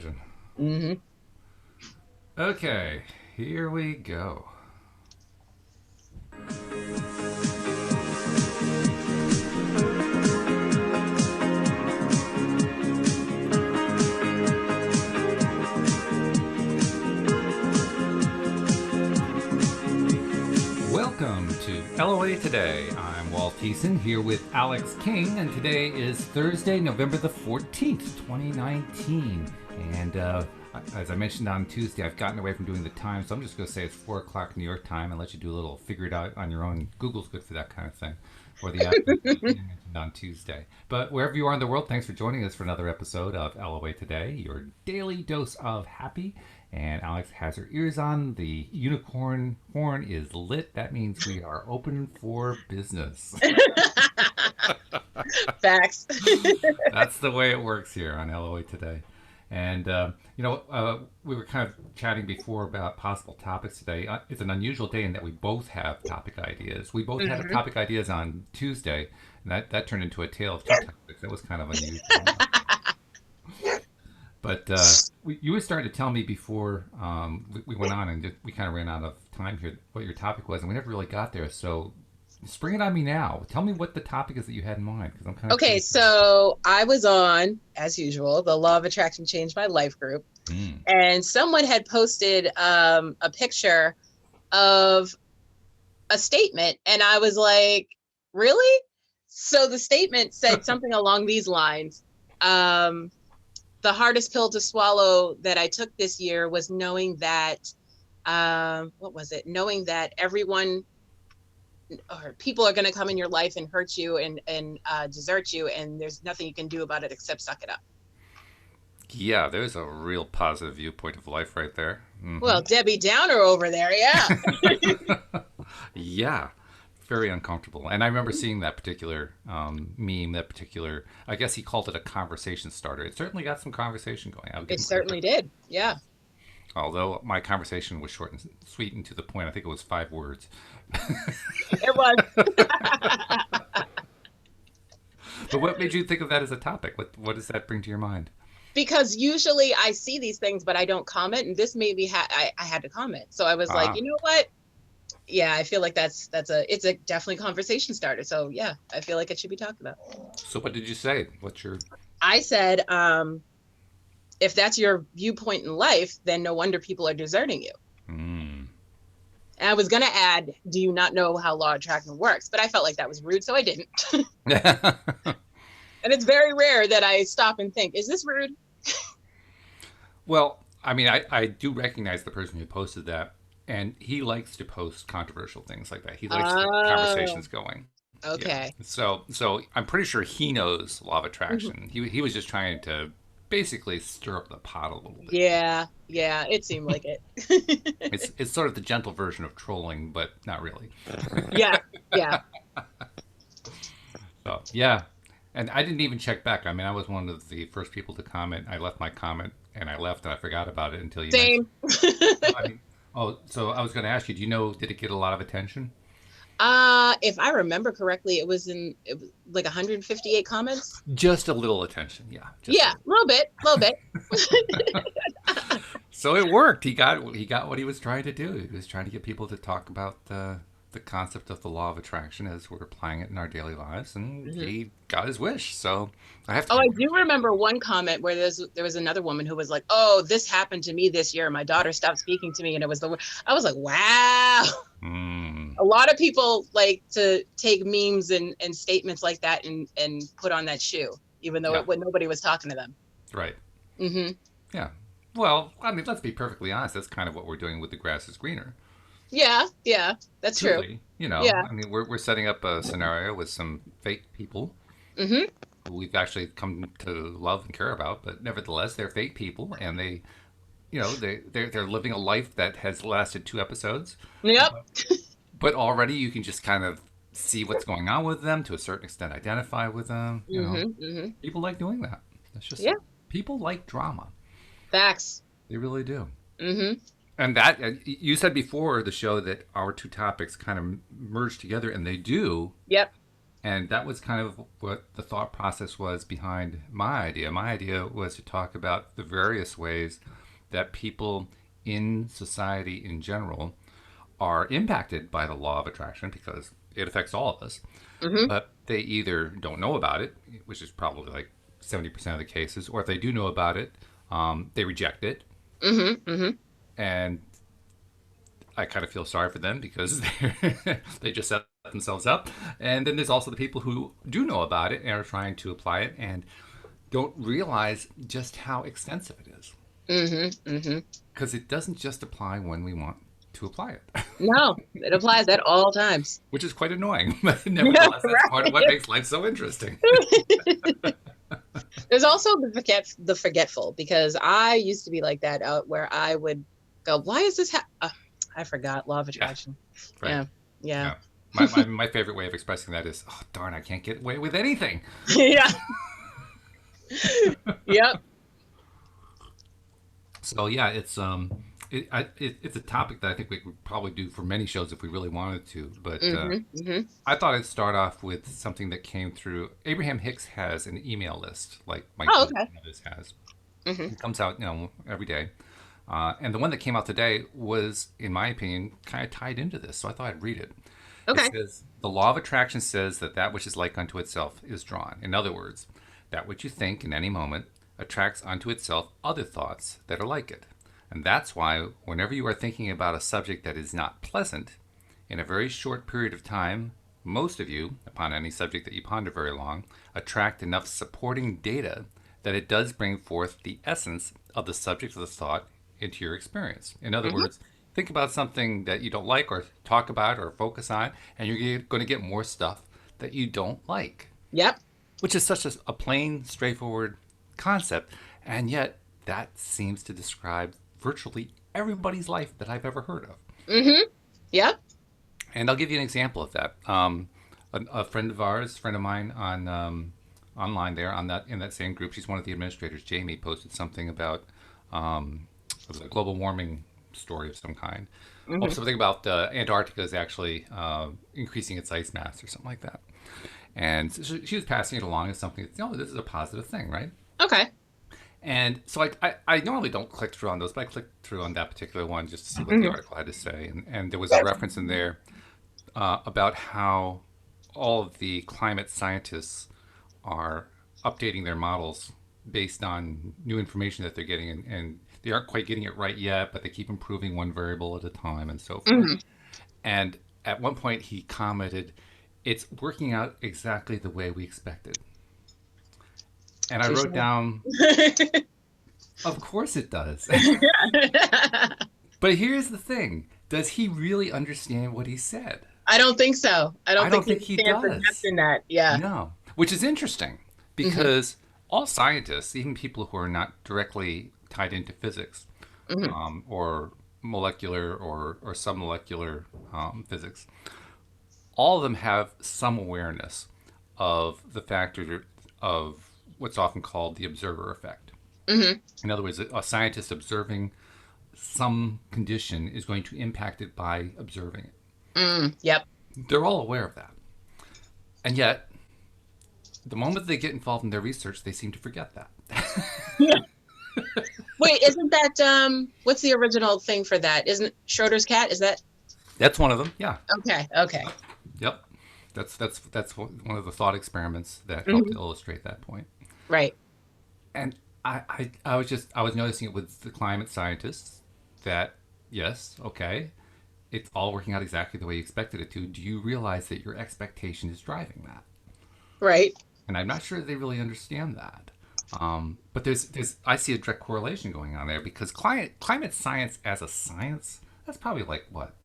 imagine. Hmm. Okay, here we go. Welcome to LOA Today. I'm Walt here with Alex King, and today is Thursday, November the 14th, 2019. And as I mentioned on Tuesday, I've gotten away from doing the time, so I'm just going to say it's 4 o'clock New York time and let you do a little figure it out on your own. Google's good for that kind of thing, or the app that I mentioned on Tuesday. But wherever you are in the world, thanks for joining us for another episode of LOA Today, your daily dose of happy. And Alex has her ears on. The unicorn horn is lit. That means we are open for business. Facts. That's the way it works here on LOA Today. And, we were kind of chatting before about possible topics today. It's an unusual day in that we both have topic ideas. We both had Hmm. topic ideas on Tuesday, and that turned into a tale of two topics. That was kind of unusual. But you were starting to tell me before we went on, and we kind of ran out of time here, what your topic was, and we never really got there. So spring it on me now. Tell me what the topic is that you had in mind, because I'm kind of Okay, curious. so I was on, as usual, the Law of Attraction Changed My Life group, Mm. and someone had posted a picture of a statement, and I was like, really? So the statement said something along these lines. Um, the hardest pill to swallow that I took this year was knowing that, what was it? Knowing that everyone or people are going to come in your life and hurt you and desert you, and there's nothing you can do about it except suck it up. Yeah, there's a real positive viewpoint of life right there. Hmm. Well, Debbie Downer over there, yeah. Yeah, very uncomfortable. And I remember seeing that particular meme, I guess he called it a conversation starter. It certainly got some conversation going. I'll give It him credit for certainly did. Yeah, Although my conversation was short and sweet and to the point. I think it was 5 words. it was. But what made you think of that as a topic? What does that bring to your mind? Because usually I see these things, but I don't comment. And this made me I had to comment. So I was like, Ah, you know what? Yeah, I feel like it's a definitely conversation starter. So yeah, I feel like it should be talked about. so what did you say? What's your I said, if that's your viewpoint in life, then no wonder people are deserting you. mm. And I was gonna add, do you not know how law of attraction works? But I felt like that was rude, so I didn't. And it's very rare that I stop and think, is this rude? Well, I mean, I do recognize the person who posted that, and he likes to post controversial things like that. He likes to get Oh, conversations going. Yeah. okay. So I'm pretty sure he knows law of Mhm. attraction. He was just trying to basically stir up the pot a little bit. Yeah, yeah, it seemed like it. It's sort of the gentle version of trolling, but not really. Yeah, yeah. So yeah, and I didn't even check back. I mean, I was one of the first people to comment. I left my comment and I left, and I forgot about it until you mentioned. Same. I mean, oh, so I was going to ask you. Do you know? Did it get a lot of attention? If I remember correctly, it was like 158 comments. Just a little attention. Yeah, just a Yeah, little. a little bit. So it worked. He got what he was trying to do. He was trying to get people to talk about the concept of the law of attraction as we're applying it in our daily lives, and Mhm. he got his wish. So I have to Oh, I give do him. remember one comment where there was another woman who was like, "Oh, this happened to me this year. My daughter stopped speaking to me, and it was I was like, wow." Mm, A lot of people like to take memes and statements like that and put on that shoe, even though yeah, when nobody was talking to them. right. Hmm. Yeah. Well, I mean, let's be perfectly honest. That's kind of what we're doing with the grass is greener. Yeah, yeah, that's true. Truly, Yeah. I mean, we're setting up a scenario with some fake people Hmm. who we've actually come to love and care about, but nevertheless, they're fake people, and they're living a life that has lasted 2 episodes, Yep. but already you can just kind of see what's going on with them to a certain extent, identify with them. Hmm. Hmm. People like doing that. That's just Yeah. people like drama. Facts. They really do. Hmm. And that you said before the show that our two topics kind of merge together, and they do. Yep. And that was kind of what the thought process was behind my idea. My idea was to talk about the various ways that people in society in general are impacted by the law of attraction because it affects all of us. Mm-hmm. But they either don't know about it, which is probably like 70% of the cases, or if they do know about it, they reject it. Mm-hmm. Mm-hmm. And I kind of feel sorry for them because they just set themselves up. And then there's also the people who do know about it and are trying to apply it and don't realize just how extensive it is. Mm-hmm. Mm-hmm. Because it doesn't just apply when we want to apply it, No, it applies at all times. which is quite annoying. But nevertheless, that's part of what Right. makes life so interesting. There's also the forgetful, because I used to be like that, where I would go, why is this I forgot law of Yeah, attraction. right. Yeah. Yeah. Yeah. My favorite way of expressing that is, oh, darn, I can't get away with anything. Yeah. Yep. So yeah, it's a topic that I think we could probably do for many shows if we really wanted to. But Mm-hmm. Mm-hmm. I thought I'd start off with something that came through. Abraham Hicks has an email list like my Oh, group okay. has. Mm-hmm. It comes out, every day. And the one that came out today was, in my opinion, kind of tied into this. So I thought I'd read it. It Okay. says, the law of attraction says that that which is like unto itself is drawn. In other words, that which you think in any moment attracts unto itself other thoughts that are like it. And that's why, whenever you are thinking about a subject that is not pleasant, in a very short period of time, most of you, upon any subject that you ponder very long, attract enough supporting data that it does bring forth the essence of the subject of the thought into your experience. In other Mm-hmm. words, think about something that you don't like or talk about or focus on, and you're going to get more stuff that you don't like, Yep. which is such a plain, straightforward concept. And yet, that seems to describe virtually everybody's life that I've ever heard of. Mm-hmm. Yep. And I'll give you an example of that. A friend of ours, friend of mine on online there on that in that same group, she's one of the administrators. Jamie posted something about it was a global warming story of some kind. Oh, Mm-hmm. something about Antarctica is actually increasing its ice mass or something like that. And so she was passing it along as something. This is a positive thing, right? Okay. And so I normally don't click through on those, but I clicked through on that particular one just to see what the Mm-hmm. article had to say. And there was a reference in there about how all of the climate scientists are updating their models based on new information that they're getting, and they aren't quite getting it right yet, but they keep improving one variable at a time and so forth. Mm-hmm. And at one point, he commented, "It's working out exactly the way we expected." And I Touche. wrote down, "Of course it does." Yeah. But here's the thing: does he really understand what he said? I don't think so. I I don't think don't he think he stands for does. depth in that. Yeah. No, which is interesting Mm-hmm. because all scientists, even people who are not directly tied into physics Mm-hmm. or molecular or submolecular physics, all of them have some awareness of the factor of what's often called the observer effect. Mm-hmm. In other words, a scientist observing some condition is going to impact it by observing it. Mm, yep. They're all aware of that. And yet, the moment they get involved in their research, they seem to forget that. Yeah. Wait, isn't that what's the original thing for that? Isn't Schroeder's cat? Is that That's one of them. Yeah. okay? Okay. Yep. That's one of the thought experiments that helped Hmm. to illustrate that point. Right. And I was noticing it with the climate scientists that yes, okay, it's all working out exactly the way you expected it to. Do you realize that your expectation is driving that? Right. And I'm not sure they really understand that. But there's I see a direct correlation going on there because climate science as a science, that's probably like what,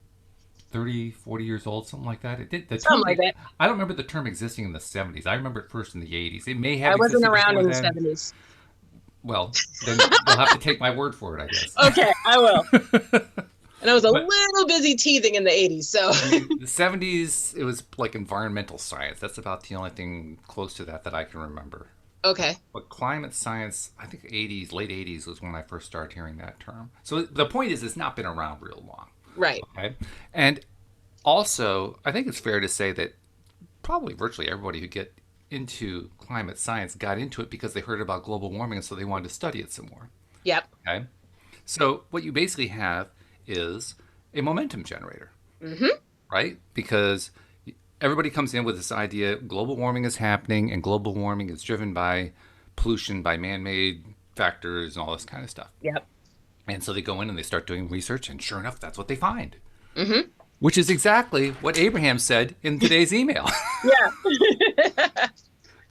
30, 40 years old, something like that. It did the Something term. like that. I don't remember the term existing in the 70s. I remember it first in the 80s. It may have I wasn't existed around before in the then. 70s. Well, then you'll have to take my word for it, I guess. Okay, I will. And I was a But little busy teething in the 80s, so I mean, the 70s, it was like environmental science. That's about the only thing close to that that I can remember. okay. But climate science, I think 80s, late 80s was when I first started hearing that term. So the point is, it's not been around real long. Right. Okay. And also, I think it's fair to say that probably virtually everybody who get into climate science got into it because they heard about global warming and so they wanted to study it some more. Yep. Okay. So what you basically have is a momentum generator, Mm-hmm. right? Because everybody comes in with this idea global warming is happening and global warming is driven by pollution, by man-made factors and all this kind of stuff. Yep. And so they go in and they start doing research, and sure enough, that's what they find. Mm-hmm. Which is exactly what Abraham said in today's email. Yeah.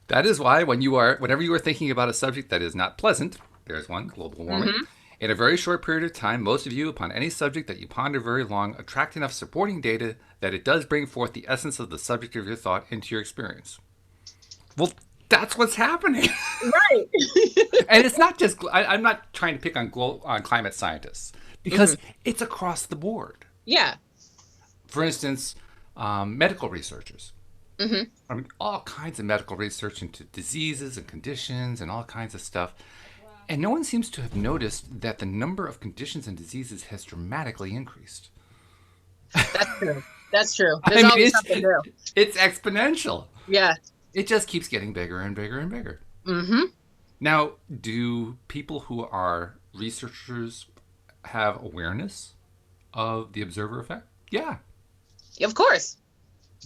That is why whenever you are thinking about a subject that is not pleasant, there's one, global warming. Mm-hmm. In a very short period of time, most of you, upon any subject that you ponder very long, attract enough supporting data that it does bring forth the essence of the subject of your thought into your experience. Well, that's what's happening. Right. And it's not just, I'm not trying to pick on climate scientists, because it's across the board. Yeah. For instance, medical researchers. Mm-hmm. I mean, all kinds of medical research into diseases and conditions and all kinds of stuff. And no one seems to have noticed that the number of conditions and diseases has dramatically increased. That's true. That's true. I There's mean, always something new. it's exponential. Yeah. It just keeps getting bigger and bigger and bigger. Mm-hmm. Now, do people who are researchers have awareness of the observer effect? Yeah. Of course.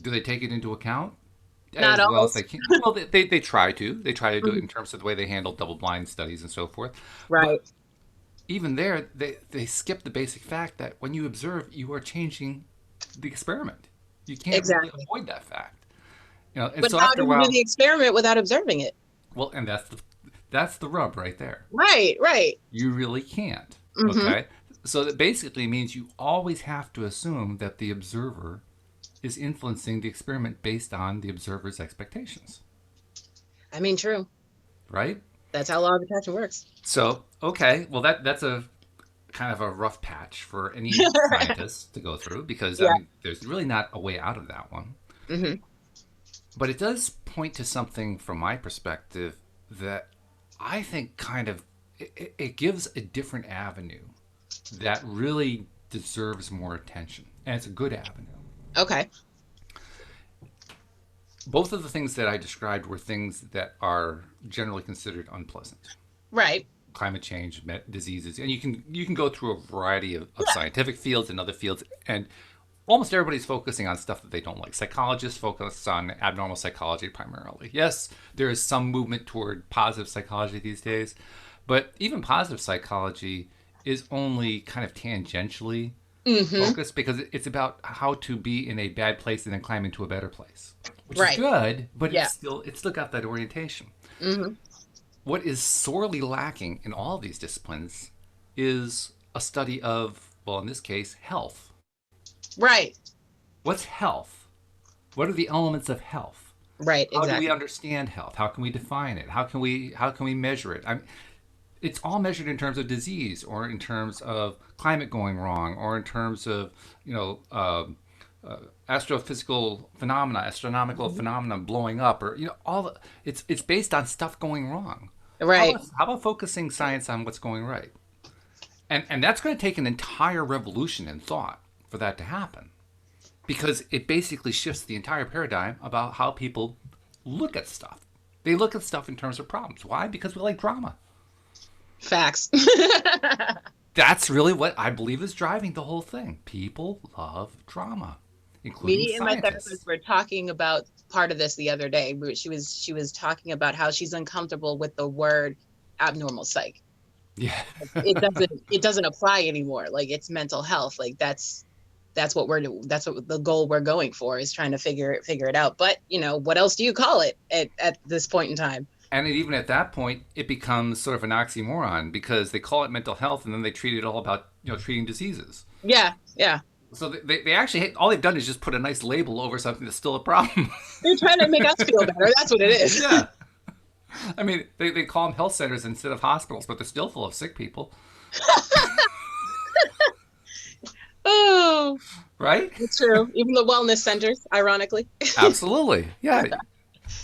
Do they take it into account? Not as well always. as they can? Well, they try to. They try to do it in terms of the way they handle double-blind studies and so forth. Right. But even there, they skip the basic fact that when you observe, you are changing the experiment. You can't really avoid that fact. And But so how after do a you while, do the experiment without observing it? well, and that's the rub right there. Right. Right. You really can't. Mm-hmm. Okay, so that basically means you always have to assume that the observer is influencing the experiment based on the observer's expectations. I mean, true. Right? That's how law of attraction works. So, okay, well that's a kind of a rough patch for any scientist to go through because Yeah. I mean, there's really not a way out of that one. Mm-hmm. But it does point to something from my perspective that I think kind of it gives a different avenue that really deserves more attention, and it's a good avenue. Okay. Both of the things that I described were things that are generally considered unpleasant. Right. Climate change, diseases, and you can go through a variety of scientific fields and other fields, and almost everybody's focusing on stuff that they don't like. Psychologists focus on abnormal psychology primarily. Yes, there is some movement toward positive psychology these days, but even positive psychology is only kind of tangentially focused because it's about how to be in a bad place and then climb into a better place, which is good, but it's still got that orientation. Mm-hmm. What is sorely lacking in all of these disciplines is a study of, well, in this case, health. Right. What's health? What are the elements of health? Right. How Exactly. do we understand health? How can we define it? How can we measure it? It's all measured in terms of disease, or in terms of climate going wrong, or in terms of astrophysical phenomena, astronomical phenomena blowing up, or it's based on stuff going wrong. Right. How about focusing science on what's going right? And that's going to take an entire revolution in thought for that to happen, because it basically shifts the entire paradigm about how people look at stuff. They look at stuff in terms of problems. Why? Because we like drama. Facts. That's really what I believe is driving the whole thing. People love drama, including Me and my scientists. therapist were talking about part of this the other day. She was talking about how she's uncomfortable with the word abnormal psych. Yeah. It doesn't apply anymore. Like, it's mental health. Like, that's what the goal we're going for, is trying to figure it out. But what else do you call it at this point in time? And even at that point, it becomes sort of an oxymoron, because they call it mental health and then they treat it all about treating diseases. Yeah. Yeah. So they actually, all they've done is just put a nice label over something that's still a problem. They're trying to make us feel better. That's what it is. Yeah. I mean, they call them health centers instead of hospitals, but they're still full of sick people. Oh, Right? it's true. Even the wellness centers, ironically. Absolutely. Yeah.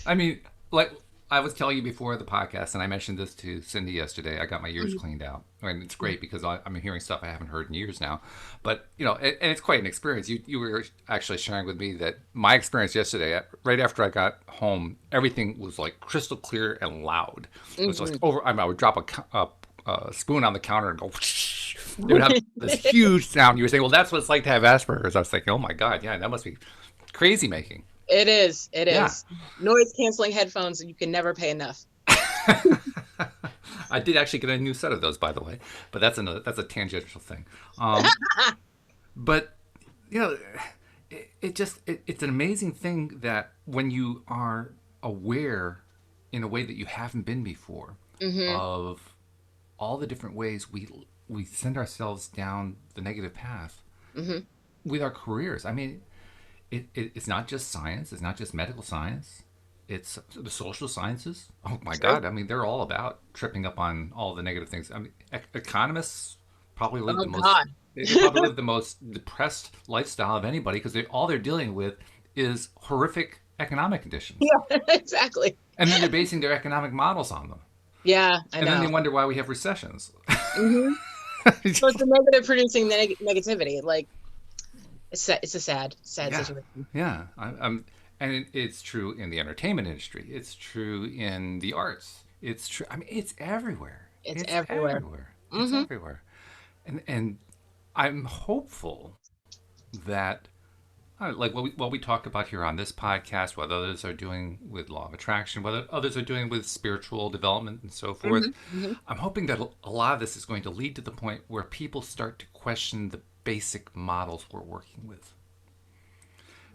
I mean, like, I was telling you before the podcast, and I mentioned this to Cindy yesterday. I got my ears Mhm. cleaned out, and it's great because I'm hearing stuff I haven't heard in years now. But and it's quite an experience. You were actually sharing with me that my experience yesterday, right after I got home, everything was like crystal clear and loud. It was like Mhm. over. I would drop a spoon on the counter and go. It would have this huge sound. You were saying, "Well, that's what it's like to have Asperger's." I was thinking, "Oh my God, yeah, that must be crazy making." It is. It Yeah. is. Noise canceling headphones, you can never pay enough. I did actually get a new set of those, by the way, but that's a tangential thing. Um, but you know, it's an amazing thing that when you are aware in a way that you haven't been before Hmm. of all the different ways we send ourselves down the negative path Hmm. with our careers. I mean, it's not just science. It's not just medical science. It's the social sciences. Oh my True. God! I mean, they're all about tripping up on all the negative things. I mean, economists probably live Oh the most. God. They probably live the most depressed lifestyle of anybody because all they're dealing with is horrific economic conditions, Yeah, exactly. and then they're basing their economic models on them, Yeah, I and then they know. wonder why we have recessions. Hmm. So it's the negative producing the negativity. Like it's a sad Yeah, situation. yeah. And it's true in the entertainment industry. It's true in the arts. It's true. I mean, it's everywhere. It's It's everywhere. everywhere. It's Hmm. everywhere. And I'm hopeful that, like what we talk about here on this podcast, what others are doing with law of attraction, what others are doing with spiritual development and so forth. Hmm. Hmm. I'm hoping that a lot of this is going to lead to the point where people start to question the basic models we're working with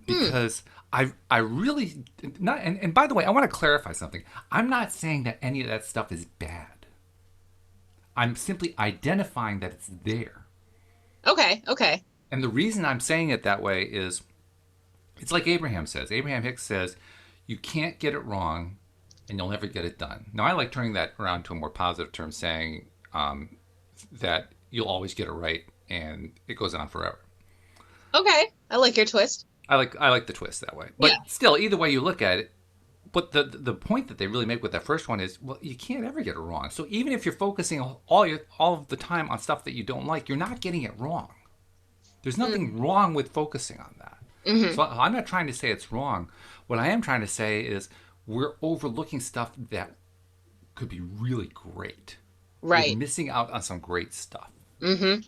Hmm. because I really not and by the way, I want to clarify something. I'm not saying that any of that stuff is bad. I'm simply identifying that it's there. Okay. Okay. And the reason I'm saying it that way is it's like Abraham says. Abraham Hicks says, you can't get it wrong and you'll never get it done. Now, I like turning that around to a more positive term, saying that you'll always get it right and it goes on forever. Okay. I like your twist. I like the twist that way. Yeah. But still, either way you look at it, but the point that they really make with that first one is, well, you can't ever get it wrong. So even if you're focusing all of the time on stuff that you don't like, you're not getting it wrong. There's nothing wrong with focusing on that. Mm-hmm. So I'm not trying to say it's wrong. What I am trying to say is we're overlooking stuff that could be really great. We're Right. missing out on some great stuff Mm-hmm.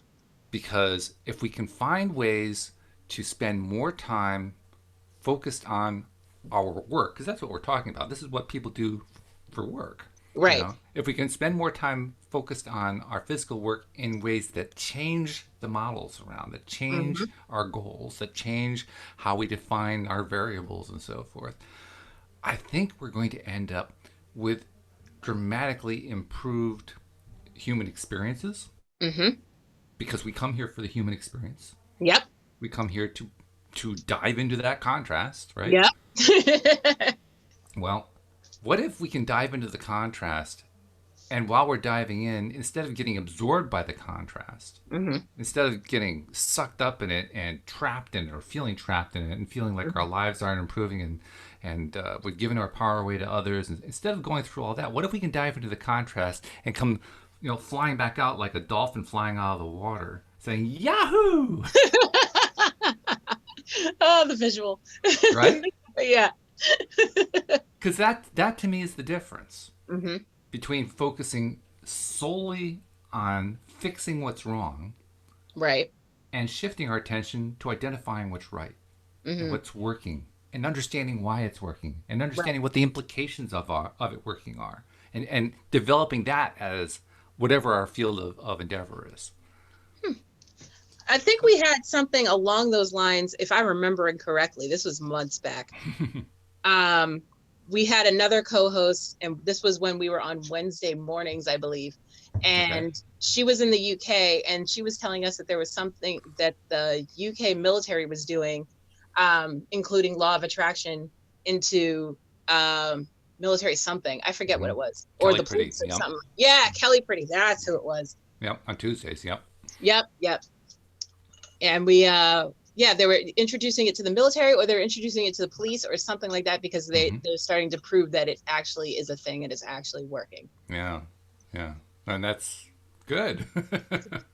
because if we can find ways to spend more time focused on our work, because that's what we're talking about. This is what people do for work. Right. If we can spend more time focused on our physical work in ways that change the models around, that Mm-hmm. change our goals, that change how we define our variables and so forth, I think we're going to end up with dramatically improved human experiences Mm-hmm. because we come here for the human experience. Yep. We come here to dive into that contrast, right? Yep. Well, what if we can dive into the contrast and while we're diving in, instead of getting absorbed by the contrast, Mm-hmm. instead of getting sucked up in it and trapped in it or feeling trapped in it and feeling like our lives aren't improving and we're giving our power away to others, and instead of going through all that, what if we can dive into the contrast and come, flying back out like a dolphin flying out of the water, saying "Yahoo!" Oh, the visual. Right? Yeah. Because that to me is the difference Mm-hmm. between focusing solely on fixing what's wrong Right. and shifting our attention to identifying what's right and Mm-hmm. what's working and understanding why it's working and Right. understanding what the implications of it working are and developing that as whatever our field of endeavor is. I think we had something along those lines, if I'm remembering correctly. This was months back. Um, we had another co-host, and this was when we were on Wednesday mornings, I believe. Okay. And she was in the UK, and she was telling us that there was something that the UK military was doing, including law of attraction into military something. I forget what Hmm. it was, or Kelly the Pretty. police or Yep. something. Yeah, Kelly Pretty. That's who it was. Yep. On Tuesdays. Yep. Yep, yep. And we Yeah, they were introducing it to the military, or they're introducing it to the police or something like that, because they're starting to prove that it actually is a thing and it's actually working. Yeah, yeah, and that's good.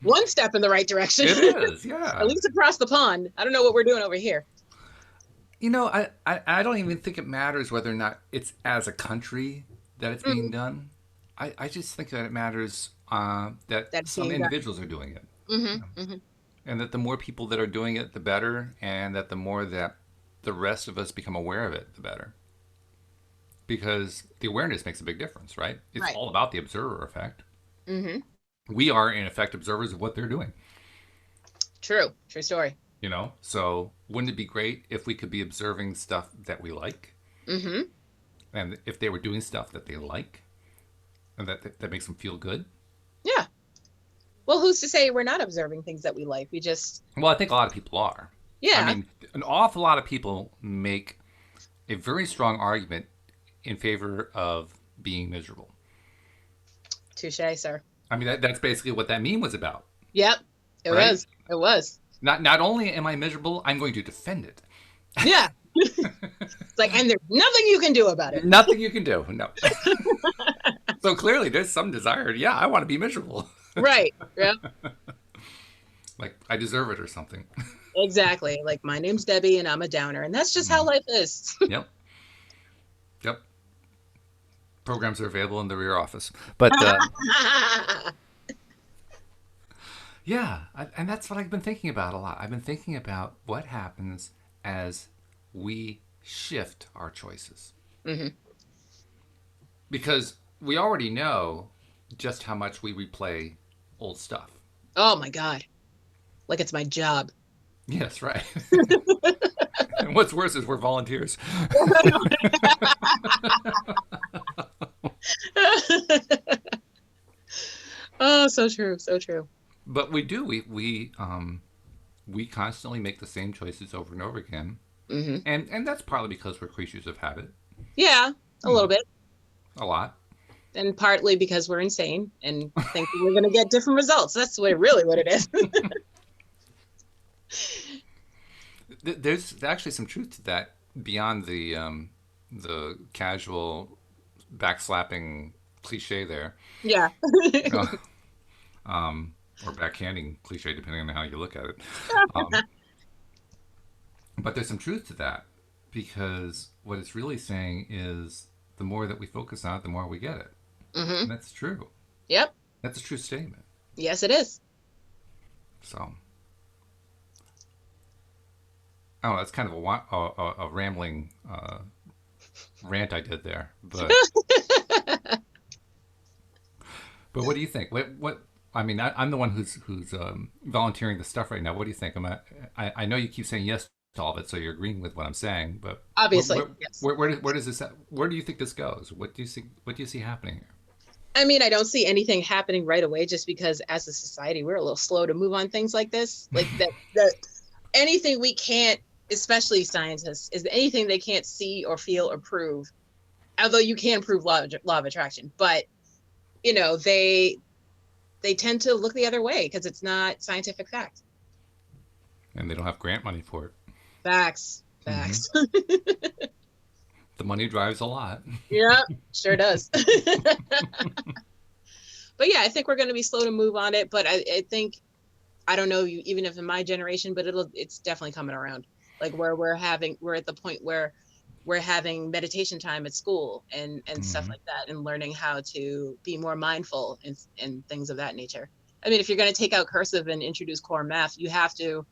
One step in the right direction. It is, At yeah. least across the pond. I don't know what we're doing over here. You know, I don't even think it matters whether or not it's as a country that it's being Mm, done. I just think that it matters that that's some being done. individuals are doing it. Mm-hmm, mm-hmm. And that the more people that are doing it, the better. And that the more that the rest of us become aware of it, the better. Because the awareness makes a big difference, right? It's Right. all about the observer effect. Mm-hmm. We are, in effect, observers of what they're doing. True. True story. So wouldn't it be great if we could be observing stuff that we like, Mm-hmm. and if they were doing stuff that they like, and that makes them feel good? Yeah. Well, who's to say we're not observing things that we like? We just, Well, I think a lot of people are. I yeah. mean, an awful lot of people make a very strong argument in favor of being miserable. Touche, sir. I mean, that's basically what that meme was about, Yep. It right? was. It was. Not only am I miserable, I'm going to defend it. Yeah. It's like, and there's nothing you can do about it. Nothing you can do. No. So clearly, there's some desire. Yeah, I want to be miserable. Right. Yeah. Like I deserve it or something. Exactly. Like, my name's Debbie and I'm a downer, and that's just how life is. Yep. Yep. Programs are available in the rear office. But yeah, and that's what I've been thinking about a lot. I've been thinking about what happens as we shift our choices. Hmm. Because we already know just how much we replay old stuff. Oh my God. Like it's my job. Yes, right. And what's worse is we're volunteers. Oh, so true. So true. But we do. We constantly make the same choices over and over again, Hmm. and that's partly because we're creatures of habit. Yeah, a You little know, bit. a lot. And partly because we're insane and think we're going to get different results. That's really what it is. There's actually some truth to that beyond the casual backslapping cliche there, Yeah. uh, or backhanding cliche, depending on how you look at it. Um, but there's some truth to that because what it's really saying is the more that we focus on it, the more we get it. Hmm. And that's true. Yep. That's a true statement. Yes, it is. So, oh, that's kind of a rambling rant I did there. But what do you think? What I mean, I'm the one who's volunteering the stuff right now. What do you think? I know you keep saying yes to all of it, so you're agreeing with what I'm saying. But Obviously. Yes. where does this where do you think this goes? What do you see happening here? I mean, I don't see anything happening right away just because as a society, we're a little slow to move on things like this. Like that anything we can't, especially scientists, is anything they can't see or feel or prove. Although you can prove law of attraction, but they tend to look the other way because it's not scientific fact. And they don't have grant money for it. Facts. Hmm. Facts. The money drives a lot. Yeah, sure does. But yeah, I think we're going to be slow to move on it. But I think, I don't know, even if in my generation, but it's definitely coming around. Like where we're at the point where we're having meditation time at school and stuff Hmm. like that, and learning how to be more mindful and things of that nature. I mean, if you're going to take out cursive and introduce core math, you got to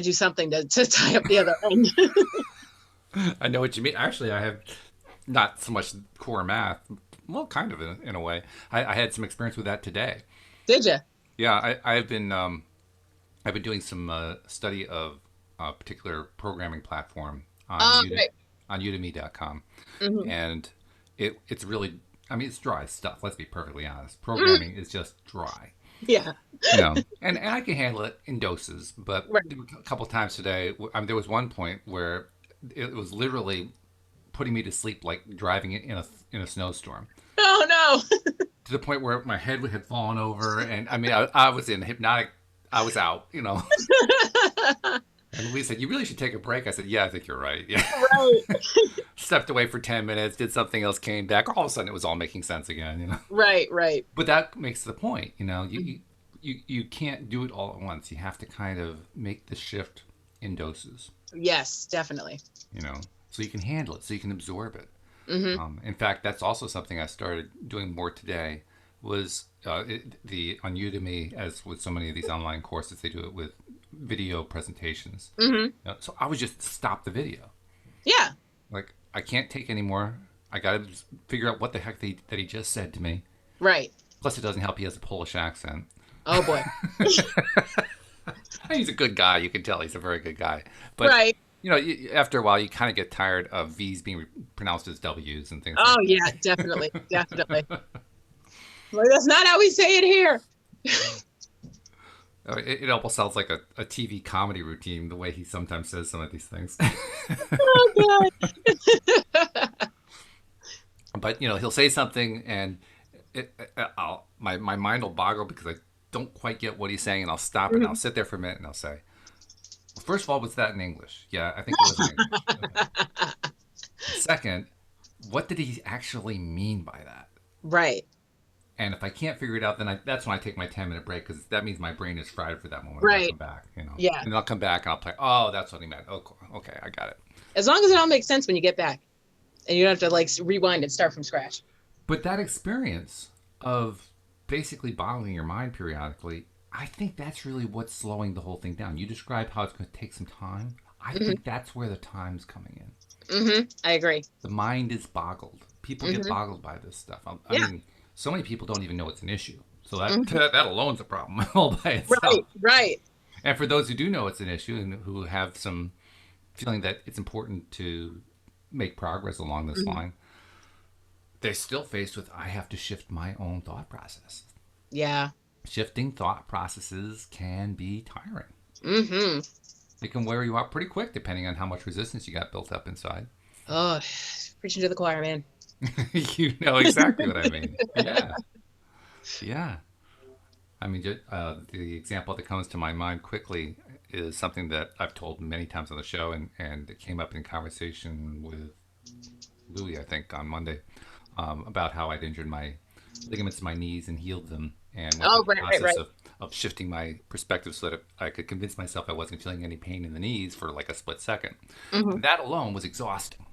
do something to tie up the other end. I know what you mean. Actually, I have not so much core math. Well, kind of in a way. I had some experience with that today. Did you? Yeah, I've been doing some study of a particular programming platform Right. on udemy.com. Hmm. And it's really, I mean, it's dry stuff. Let's be perfectly honest. Hmm. Programming is just dry. Yeah. And I can handle it in doses, but Right. a couple times today, I mean, there was one point where it was literally putting me to sleep, like driving it in a snowstorm, Oh no. to the point where my head had fallen over, and I mean, I was in hypnotic. I was out. And Louise said, "You really should take a break." I said, "Yeah, I think you're right." Yeah. Right, Stepped away for 10 minutes, did something else, came back. All of a sudden, it was all making sense again. right, right. But that makes the point. You can't do it all at once. You have to kind of make the shift in doses. Yes, definitely. So you can handle it, so you can absorb it. Hmm. In fact, that's also something I started doing more today. Was the on Udemy, as with so many of these online courses, they do it with video presentations. Hmm. So I would just stop the video. Yeah, Like, I can't take anymore. I got to figure out what the heck that he just said to me. right. Plus, it doesn't help he has a Polish accent. Oh boy. He's a good guy. You can tell he's a very good guy. But, Right. After a while, you kind of get tired of V's being pronounced as W's and things Oh like yeah, definitely, definitely. Like, that's not how we say it here. that. It almost sounds like a TV comedy routine, the way he sometimes says some of these things. Oh god. But, he'll say something and my mind will boggle because I don't quite get what he's saying, and I'll stop it and I'll sit there for a minute and I'll say, well, first of all, was that in English? Yeah, I think it was in English. Okay. Second, what did he actually mean by that? Right. And if I can't figure it out, then that's when I take my 10-minute break, because that means my brain is fried for that moment. Right. I'll come back, Yeah. And then I'll come back and I'll play, oh, that's what he meant. Oh, okay, I got it. As long as it all makes sense when you get back, and you don't have to like rewind and start from scratch. But that experience of basically boggling your mind periodically, I think that's really what's slowing the whole thing down. You described how it's going to take some time. I think that's where the time's coming in. Mm-hmm. I agree. The mind is boggled. People get boggled by this stuff. I mean, so many people don't even know it's an issue. So that alone's a problem all by itself. Right. Right. And for those who do know it's an issue and who have some feeling that it's important to make progress along this line, they're still faced with, I have to shift my own thought process. Yeah. Shifting thought processes can be tiring. Mm-hmm. It can wear you out pretty quick, depending on how much resistance you got built up inside. Oh, preaching to the choir, man. You know exactly what I mean. Yeah. Yeah. I mean, the example that comes to my mind quickly is something that I've told many times on the show, and it came up in conversation with Louis, I think, on Monday, about how I'd injured my ligaments in my knees and healed them, and went through the process of shifting my perspective so that I could convince myself I wasn't feeling any pain in the knees for like a split second. That alone was exhausting.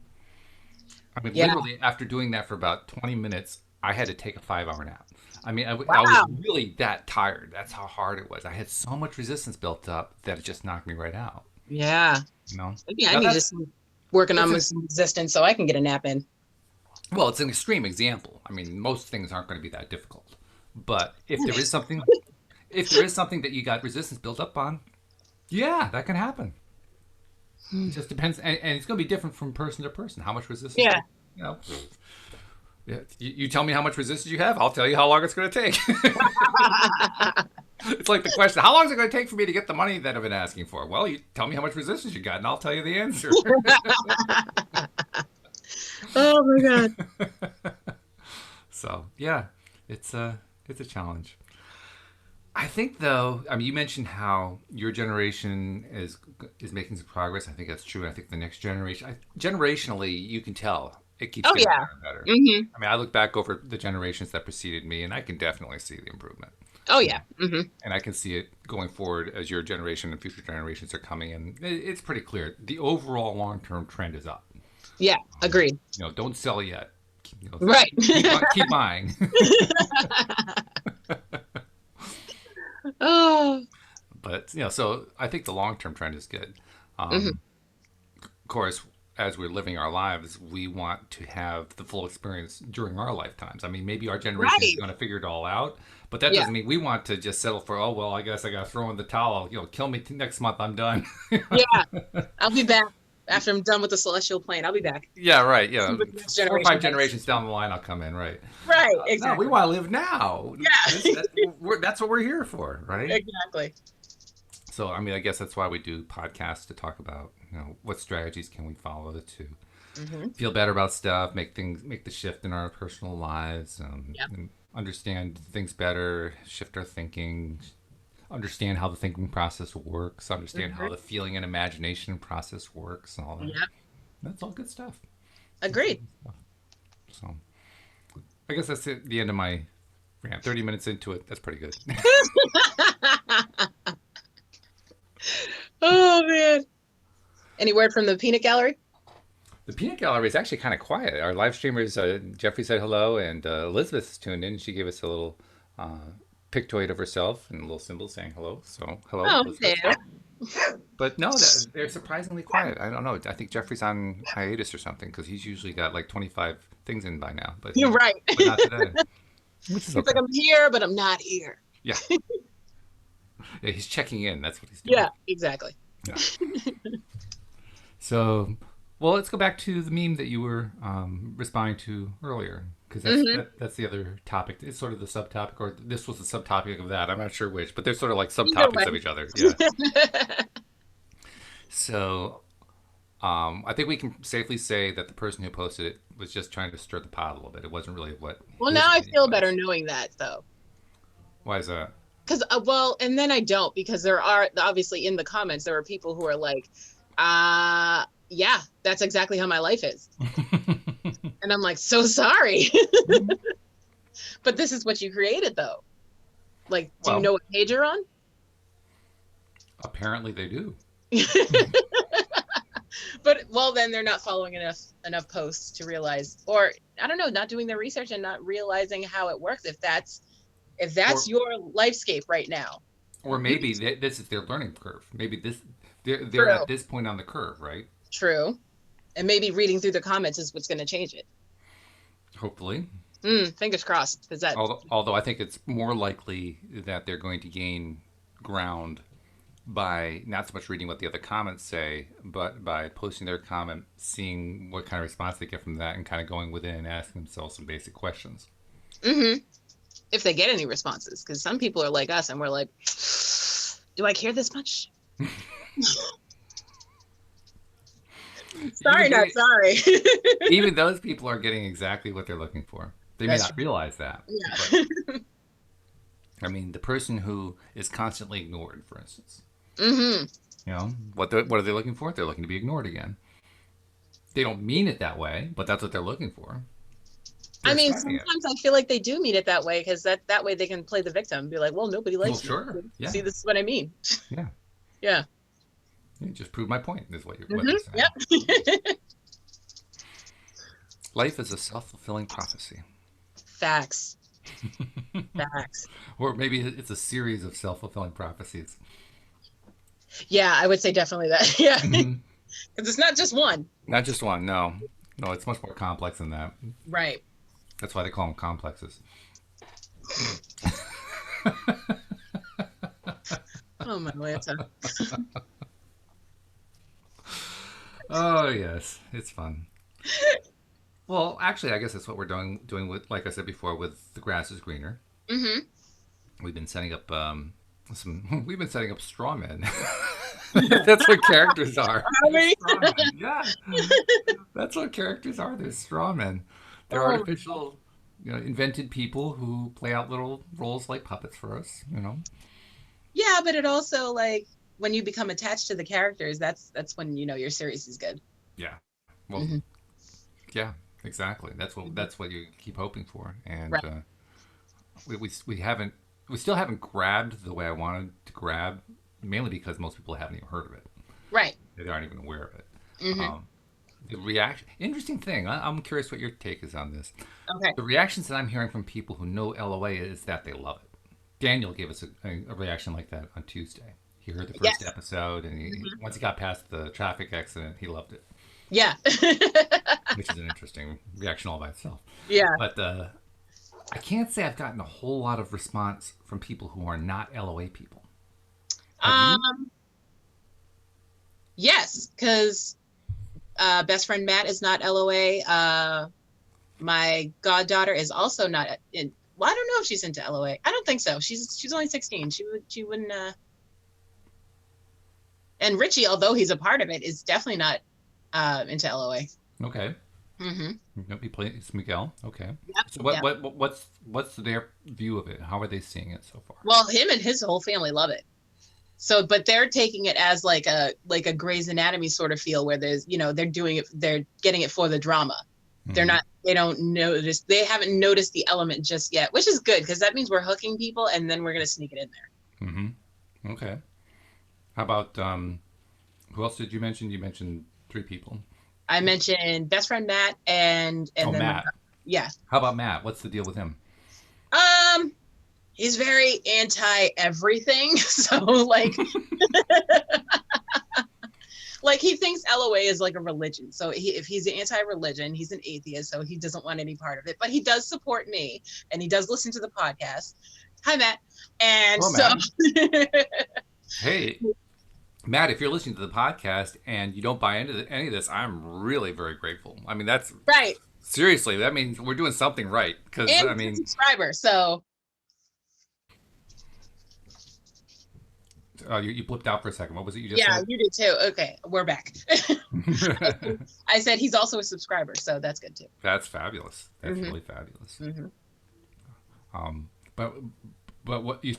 I mean, literally, after doing that for about 20 minutes, I had to take a 5-hour nap. I mean, I was really that tired. That's how hard it was. I had so much resistance built up that it just knocked me right out. Yeah. Maybe I need to start working on some resistance so I can get a nap in. Well, it's an extreme example. I mean, most things aren't going to be that difficult. But if there is something that you got resistance built up on, yeah, that can happen. It just depends, and it's going to be different from person to person. How much resistance? Yeah. You tell me how much resistance you have, I'll tell you how long it's going to take. It's like the question, how long is it going to take for me to get the money that I've been asking for? Well, you tell me how much resistance you got, and I'll tell you the answer. Oh my god. So yeah, it's a challenge. I think, though, I mean, you mentioned how your generation is making some progress. I think that's true. I think the next generation, generationally, you can tell it keeps getting better and better. Mm-hmm. I mean, I look back over the generations that preceded me, and I can definitely see the improvement. Oh yeah. Mm-hmm. And I can see it going forward as your generation and future generations are coming in. It's pretty clear. The overall long-term trend is up. Yeah, agreed. Don't sell yet. Right. Keep buying. Oh. But so I think the long-term trend is good. Of course, as we're living our lives, we want to have the full experience during our lifetimes. I mean, maybe our generation is going to figure it all out, but that doesn't mean we want to just settle for, oh well, I guess I got to throw in the towel. Kill me next month. I'm done. Yeah, I'll be back after I'm done with the celestial plane. I'll be back. Yeah, right. Yeah, 4 or 5 generations down the line, I'll come in. Right. Right. Exactly. No, we want to live now. Yeah. That's what we're here for, right? Exactly. So, I mean, I guess that's why we do podcasts, to talk about, what strategies can we follow to feel better about stuff, make the shift in our personal lives, and understand things better, shift our thinking. understand how the thinking process works, understand how Mhm. the feeling and imagination process works, and all that. Yep. That's all good stuff. That's all Agreed. good stuff. So I guess that's it, the end of my rant. 30 minutes into it, that's pretty good. Oh man. Any word from the peanut gallery? The peanut gallery is actually kind of quiet. Our live streamers, Jeffrey said hello, and Elizabeth's tuned in. She gave us a little uh, pictoid of herself and a little symbol saying hello. So hello, Oh, Elizabeth. hello. But no, they're surprisingly quiet. I don't know. I think Jeffrey's on hiatus or something because he's usually got like 25 things in by now. You're right. But not today, which is He's like, okay. I'm here, but I'm not here. Yeah, yeah, he's checking in. That's what he's doing. Yeah, exactly. Yeah. So, well, let's go back to the meme that you were responding to earlier, because Hmm. that's the other topic. It's sort of the subtopic, or this was the subtopic of that. I'm not sure which, but they're sort of like Either subtopics way. of each other. Yeah. So, I think we can safely say that the person who posted it was just trying to stir the pot a little bit. It wasn't really what Well, his now I opinion feel better was. knowing that, though. Why is that? Because, well, and then I don't, because there are obviously in the comments, there are people who are like, yeah, that's exactly how my life is. And I'm like, so sorry. But this is what you created, though. Like, do you Well, know what page you're on? apparently they do. But well, then they're not following enough posts to realize, or I don't know, not doing their research and not realizing how it works. If Or that's your lifescape right now, or you maybe need to. this is their learning curve. Maybe they're True, at this point on the curve, right? true, and maybe reading through the comments is what's going to change it. Hopefully. Fingers crossed, because that. Although I think it's more likely that they're going to gain ground by not so much reading what the other comments say, but by posting their comment, seeing what kind of response they get from that, and kind of going within and asking themselves some basic questions. Hmm. If they get any responses, because some people are like us, and we're like, do I care this much? Sorry, Even not they, sorry. even those people are getting exactly what they're looking for. They may That's not true. realize that, but Yeah. I mean, the person who is constantly ignored, for instance, Hmm. what are they looking for? They're looking to be ignored again. They don't mean it that way, but that's what they're looking for. They're I mean, expecting it. sometimes I feel like they do mean it that way, because that way they can play the victim and be like, well, nobody Well, likes me. sure. Yeah. See, this is what I mean. Yeah. Yeah. You just proved my point, is what Hmm. they're saying. Yep. Life is a self fulfilling prophecy. Facts. Facts. Or maybe it's a series of self fulfilling prophecies. Yeah, I would say definitely that. Yeah. Mhm. Because it's not just one. Not just one, no. No, it's much more complex than that. Right. That's why they call them complexes. Oh, my Lanta. Oh, yes. It's fun. Well, actually, I guess that's what we're doing with, like I said before, with The Grass is Greener. Hmm. We've been setting up we've been setting up straw men. That's what characters are. Are we? Straw men. Yeah. That's what characters are. They're straw men. They're Oh, artificial, invented people who play out little roles like puppets for us. yeah, but it also, like, when you become attached to the characters, that's when you know your series is good. Yeah. Well, Hmm. yeah, exactly. That's what you keep hoping for, and Right. we still haven't grabbed the way I wanted to grab, mainly because most people haven't even heard of it. Right. They aren't even aware of it. Hmm. Um, the reaction, interesting thing. I'm curious what your take is on this. Okay. The reactions that I'm hearing from people who know LOA is that they love it. Daniel gave us a reaction like that on Tuesday. He heard the first Yes. episode, and Hmm. once he got past the traffic accident, he loved it, Yeah. which is an interesting reaction all by itself. Yeah. But I can't say I've gotten a whole lot of response from people who are not LOA people. Have you? Um, yes, because best friend Matt is not LOA. My goddaughter is also not in. Well, I don't know if she's into LOA. I don't think so. She's only 16. She wouldn't. And Richie, although he's a part of it, is definitely not into LOA. Okay. Mm-hmm. Yep, he plays Miguel. Okay. Yep. So Yep. what's their view of it? How are they seeing it so far? Well, him and his whole family love it. So, but they're taking it as like a Grey's Anatomy sort of feel, where there's, they're doing it, they're getting it for the drama. They're Hmm. not, they don't notice, they haven't noticed the element just yet, which is good because that means we're hooking people and then we're gonna sneak it in there. Hmm. Okay. How about who else did you mention? You mentioned three people. I mentioned best friend Matt Oh, and then Matt. yeah. How about Matt? What's the deal with him? Um, he's very anti everything. So like he thinks LOA is like a religion. So if he's anti-religion, he's an atheist, so he doesn't want any part of it. But he does support me, and he does listen to the podcast. Hi, Matt. And Hello, so, Matt. Hey, Matt, if you're listening to the podcast and you don't buy into any of this, I'm really very grateful. I mean, that's right, seriously, that means we're doing something right. Because, and I he's a mean, subscriber. So you blipped out for a second. What was it you just yeah, said? you did too. Okay, we're back. I said he's also a subscriber, so that's good too. That's fabulous. That's Mm-hmm. really fabulous. Mm-hmm. Um, but what you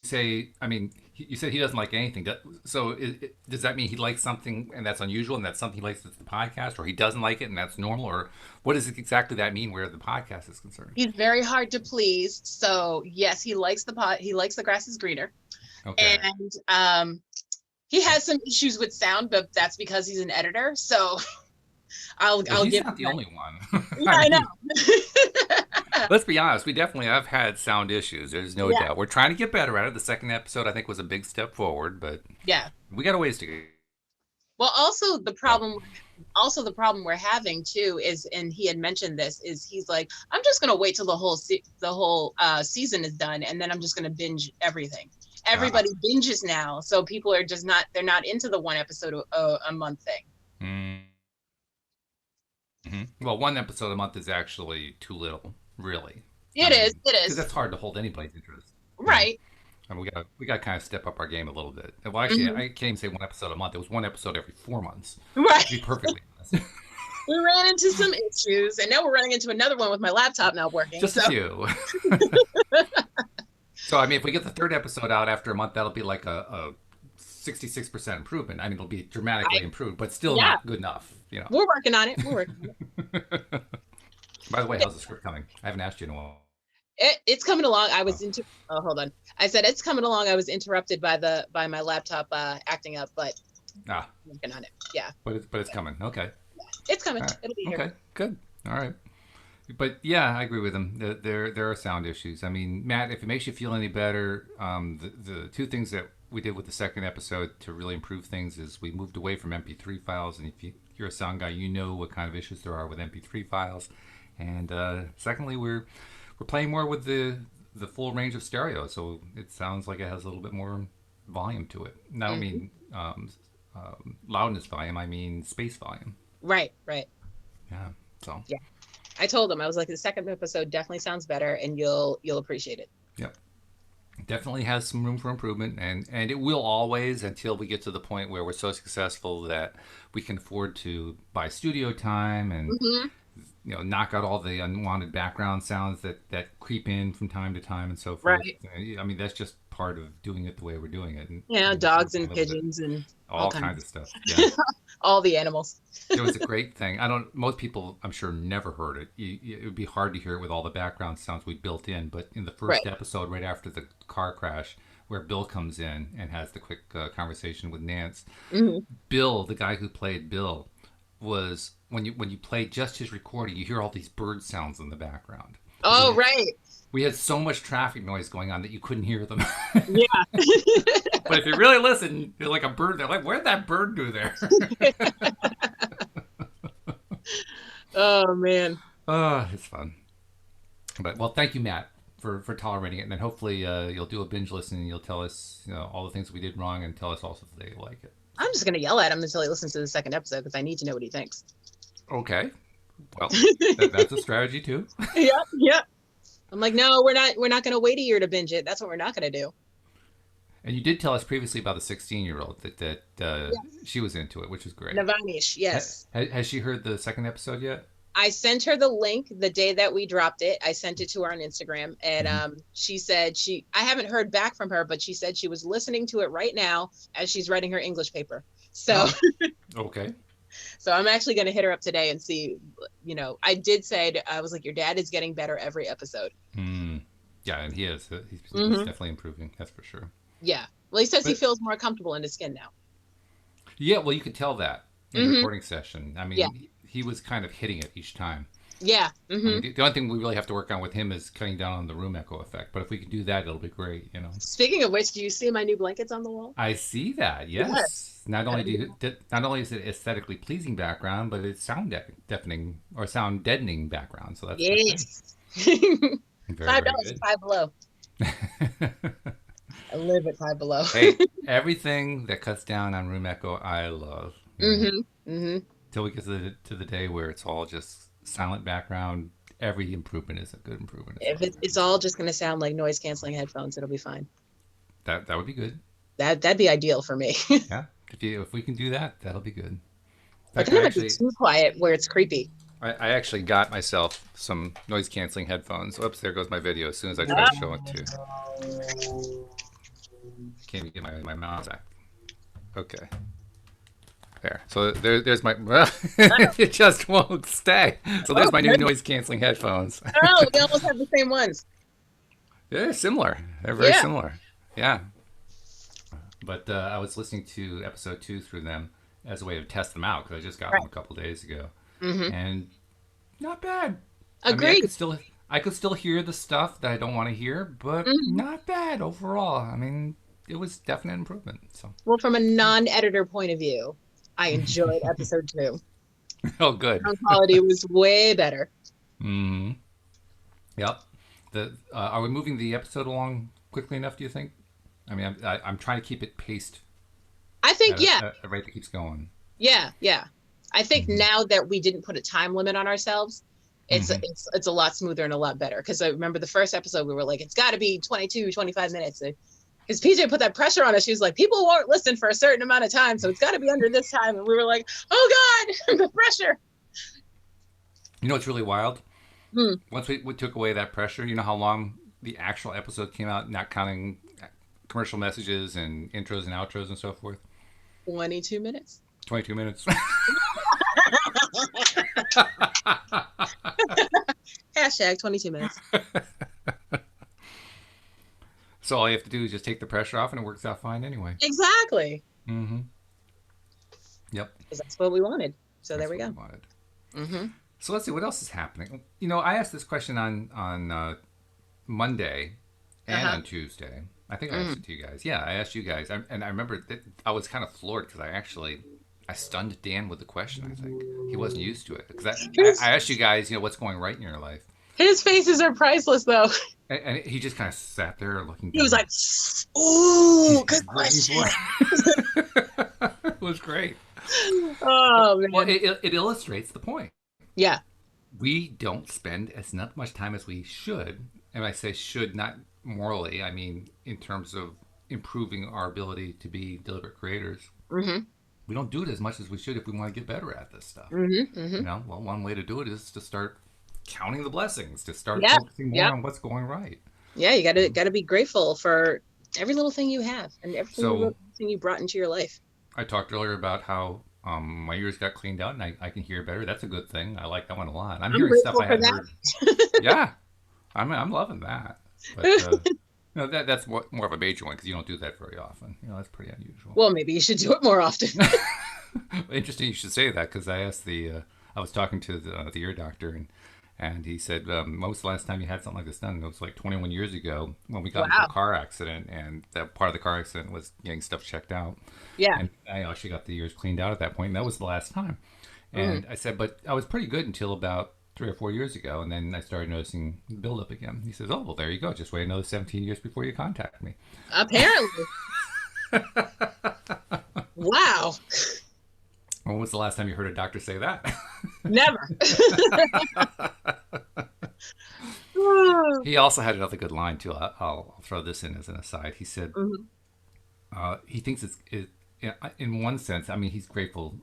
say, I mean, you said he doesn't like anything. So does that mean he likes something and that's unusual and that's something he likes that's the podcast, or he doesn't like it and that's normal, or what does exactly that mean where the podcast is concerned? He's very hard to please. So yes, he likes the pot. He likes the grass is greener, Okay. and he has some issues with sound, but that's because he's an editor. So Well, I'll he's give not him the that. only one. Yeah, I I mean, know. let's be honest. We definitely have had sound issues. There's no Yeah, doubt. We're trying to get better at it. The second episode, I think, was a big step forward, but yeah. we got a ways to Well, go. also the problem we're having too is, and he had mentioned this, is he's like, I'm just gonna wait till the whole season is done, and then I'm just gonna binge everything. Ah. Everybody binges now, so people are just not, they're not into the one episode a month thing. Well, one episode a month is actually too little, really. I mean, It because is. that's hard to hold anybody's interest. You know, Right. and we got to kind of step up our game a little bit. Well, actually, Hmm. I can't even say one episode a month. It was one episode every 4 months, Right. to be perfectly honest. We ran into some issues, and now we're running into another one with my laptop not working. Just a So few. So, I mean, if we get the third episode out after a month, that'll be like a 66% improvement. I mean, it'll be dramatically I, improved, but still yeah, not good enough. we're working on it. We're working on By the way, it. how's the script coming? I haven't asked you in a while. It's coming along. I Oh, was into. Oh, hold on. I said it's coming along. I was interrupted by my laptop acting up, but ah, I'm working on it. Yeah, but it's coming. Okay. it's coming. All right. It'll be here. Okay. Good. All right. But yeah, I agree with him. There are sound issues. I mean, Matt, if it makes you feel any better, the two things that we did with the second episode to really improve things is we moved away from MP3 files, and if you're a sound guy, you know what kind of issues there are with MP3 files. And secondly, we're playing more with the full range of stereo, so it sounds like it has a little bit more volume to it. And I don't Hmm. mean loudness volume. I mean space volume. Right, right. Yeah. So. Yeah. I told him, I was like, the second episode definitely sounds better, and you'll appreciate it. Yep. Definitely has some room for improvement, and it will always until we get to the point where we're so successful that we can afford to buy studio time and Hmm. knock out all the unwanted background sounds that creep in from time to time and so forth. Right. I mean, that's just part of doing it the way we're doing it, and, Yeah, and dogs we and live with it. pigeons and all All kinds kinds, of stuff. Yeah. all the animals. There was a great thing. I don't. Most people, I'm sure, never heard it. It would be hard to hear it with all the background sounds we built in. But in the first Right. episode, right after the car crash, where Bill comes in and has the quick conversation with Nance, Hmm. Bill, the guy who played Bill, was when you play just his recording, you hear all these bird sounds in the background. But Oh, right. we had so much traffic noise going on that you couldn't hear them. Yeah. But if you really listen, you're like a bird. They're like, where'd that bird do there? Oh man. Oh, it's fun. But well, thank you, Matt, for tolerating it, and then hopefully you'll do a binge listen and you'll tell us all the things we did wrong and tell us also if they like it. I'm just gonna yell at him until he listens to the second episode because I need to know what he thinks. Okay. Well, that's a strategy too. Yep, yep. I'm like, no, we're not gonna wait a year to binge it. That's what we're not gonna do. And you did tell us previously about the 16-year-old that Yes. she was into it, which is great. Navanish, yes. Has she heard the second episode yet? I sent her the link the day that we dropped it. I sent it to her on Instagram, and Hmm. she said I haven't heard back from her, but she said she was listening to it right now as she's writing her English paper. So, Oh, okay. so I'm actually going to hit her up today and see. I did say I was like, your dad is getting better every episode. Mm. Yeah, and he is. He's Hmm. definitely improving. That's for sure. Yeah. Well, he says he But feels more comfortable in his skin now. yeah, well, you could tell that in the Hmm. recording session. I Yeah. mean, he was kind of hitting it each time. Yeah. I Hmm. mean, the only thing we really have to work on with him is cutting down on the room echo effect. But if we can do that, it'll be great. Speaking of which, do you see my new blankets on the wall? I see that. Yes. Yes. Not only is it aesthetically pleasing background, but it's deafening or sound deadening background. So that's good. Yes. Very, Five very dollars, good. Five Below. I live at Five Below. Hey, everything that cuts down on room echo, I love. Hmm. Hmm. Till we get to the day where it's all just silent background. Every improvement is a good improvement. As If well. it's all just going to sound like noise canceling headphones, it'll be fine. That would be good. That'd be ideal for me. Yeah. If we can do that, that'll be good. In But fact, then it might be too quiet where it's creepy. I actually got myself some noise canceling headphones. Oops, there goes my video. As soon as I try to show it to, can't even get my mouse back. Okay, there. So there's my. It just won't stay. So there's Oh, my new noise canceling headphones. oh, we almost have the same ones. They're similar. They're very Yeah. similar. Yeah. But I was listening to episode 2 through them as a way to test them out because I just got them Right. a couple days ago, Hmm. and not bad. I mean, Agreed. I could still hear the stuff that I don't want to hear, but Hmm. not bad overall. I mean, it was definite improvement. So, Well, from a non-editor point of view, I enjoyed episode 2. oh, good. Sound quality was way better. Hmm. Yep. Are we moving the episode along quickly enough? Do you think? I mean, I'm trying to keep it paced I think, at yeah, a rate that keeps going. yeah, yeah. I think Hmm. now that we didn't put a time limit on ourselves, it's Hmm. it's a lot smoother and a lot better. Because I remember the first episode, we were like, it's got to be 22, 25 minutes. Because PJ put that pressure on us. She was like, people won't listen for a certain amount of time, so it's got to be under this time. And we were like, oh God, the pressure. You know what's really wild? Hmm. Once we took away that pressure, you know how long the actual episode came out, not counting commercial messages and intros and outros and so forth? 22 minutes. 22 minutes. Hashtag 22 minutes. So all you have to do is just take the pressure off and it works out fine anyway. Exactly. Mm-hmm. Yep. Because that's what we wanted. So That's there we what go. we wanted. Hmm. So let's see what else is happening. You know, I asked this question on Monday and Uh-huh. on Tuesday. I think I asked it to you guys. Yeah, I asked you guys, and I remember that I was kind of floored because I stunned Dan with the question. I think he wasn't used to it because His, I asked you guys, you know, what's going right in your life, his faces are priceless, though. and he just kind of sat there looking. He was down. like, ooh, good He's question. it was great. Oh, Well, man. it illustrates the point. Yeah. We don't spend as not much time as we should, and I say should not morally. I mean in terms of improving our ability to be deliberate creators. Hmm. We don't do it as much as we should if we want to get better at this stuff. Hmm. Hmm. You know, well, one way to do it is to start counting the blessings, to start Yeah. focusing more Yeah. on what's going right. Yeah. You gotta be grateful for every little thing you have and every So little thing you brought into your life. I talked earlier about how my ears got cleaned out and I can hear better. That's a good thing. I like that one a lot. I'm I'm hearing stuff grateful I for hadn't that. heard. Yeah, I'm loving that. But you know, that's more of a major one because you don't do that very often. You know, that's pretty unusual. Well, maybe you should do it more often. Interesting you should say that because I asked I was talking to the ear doctor and he said when was the last time you had something like this done? It was like 21 years ago when we got into a Wow. car accident and that part of the car accident was getting stuff checked out. Yeah. And I actually got the ears cleaned out at that point, and that was the last time. Mm. And I said, but I was pretty good until about 3 or 4 years ago, and then I started noticing the buildup again. He says, "Oh, well, there you go. Just wait another 17 years before you contact me." Apparently. Wow. When was the last time you heard a doctor say that? Never. He also had another good line too. I'll throw this in as an aside. He said, Mhm. He thinks in one sense. I mean, he's grateful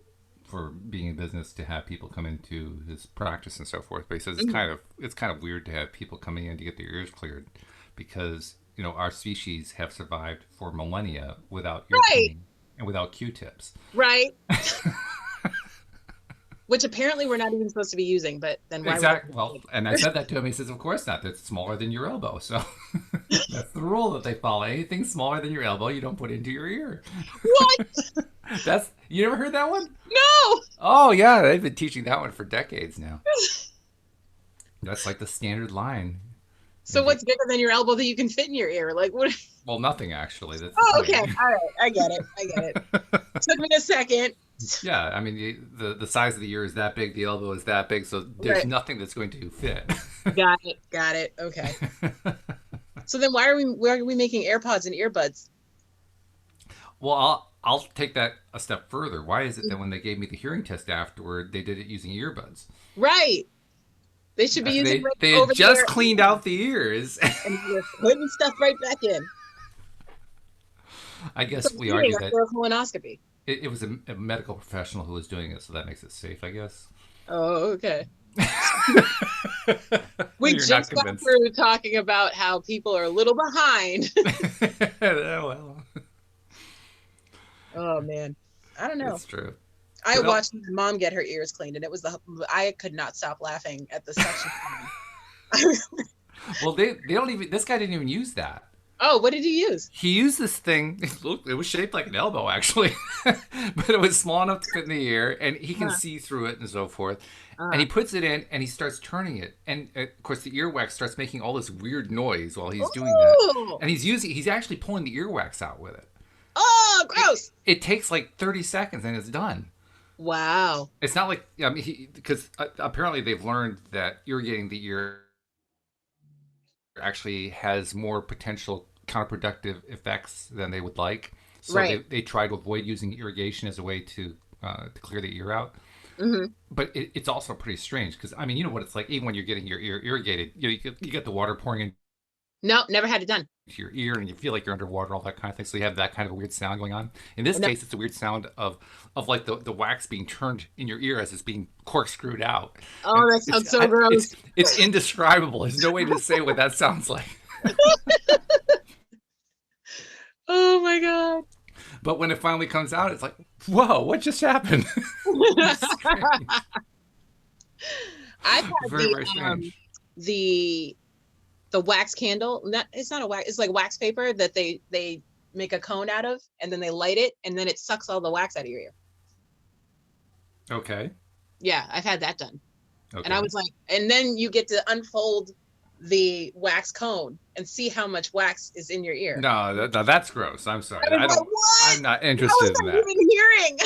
for being in business to have people come into his practice and so forth. But he says Mhm. it's kind of weird to have people coming in to get their ears cleared because our species have survived for millennia without ear Right, cleaning and without Q-tips. right. Which apparently we're not even supposed to be using, but then why would Exactly. Well, and I said that to him. He says, "Of course not. That's smaller than your elbow." So that's the rule that they follow. Anything smaller than your elbow, you don't put into your ear. What? That's you never heard that one? No. Oh yeah, they've been teaching that one for decades now. That's like the standard line. So what's bigger than your elbow that you can fit in your ear? Like what? Well, nothing actually. That's the Oh, point. okay. All right. I get it. I get it. Took me a second. Yeah, I mean the size of the ear is that big, the elbow is that big, so there's Right. nothing that's going to fit. Got it. Got it. Okay. So then why are we making AirPods and earbuds? Well, I'll take that a step further. Why is it that when they gave me the hearing test afterward, they did it using earbuds? Right. They should be After using they over had the just ear cleaned out the ears. and they're putting stuff right back in. I So guess we doing argue a that colonoscopy. it was a medical professional who was doing it, so that makes it safe, I guess. Oh, okay. We You're not just got convinced. through talking about how people are a little behind. Well, Oh man. I don't know. it's true. I But watched my mom get her ears cleaned and I could not stop laughing at the suction time. well, they don't even. This guy didn't even use that. Oh, what did he use? He used this thing. Look, it was shaped like an elbow, actually, but it was small enough to fit in the ear, and he can Uh, see through it and so forth. And uh, he puts it in, and he starts turning it, and of course, the earwax starts making all this weird noise while he's doing that. Ooh. And he's actually pulling the earwax out with it. Oh, It, gross. it takes like 30 seconds, and it's done. Wow. It's not like I mean, because apparently they've learned that irrigating the ear actually has more potential counterproductive effects than they would like. So Right. they try to avoid using irrigation as a way to clear the ear out. Hmm. But it's also pretty strange because I mean, you know what it's like. Even when you're getting your ear irrigated, you get the water pouring into No, never had it done. your ear, and you feel like you're underwater, all that kind of thing. So you have that kind of a weird sound going on. In this No. case, it's a weird sound of like the wax being turned in your ear as it's being corkscrewed out, and Oh, that sounds so it's gross. it's indescribable. There's no way to say what that sounds like. Oh my God. But when it finally comes out, it's like, whoa, what just happened? I've had Very, very strange. the the wax candle. Not it's not a wax. It's like wax paper that they make a cone out of, and then they light it, and then it sucks all the wax out of your ear. Okay. Yeah, I've had that done, and I Okay. was like, and then you get to unfold the wax cone and see how much wax is in your ear. No, that's gross. I'm sorry. I was I like, don't. what? I'm not How was interested in I that. even hearing?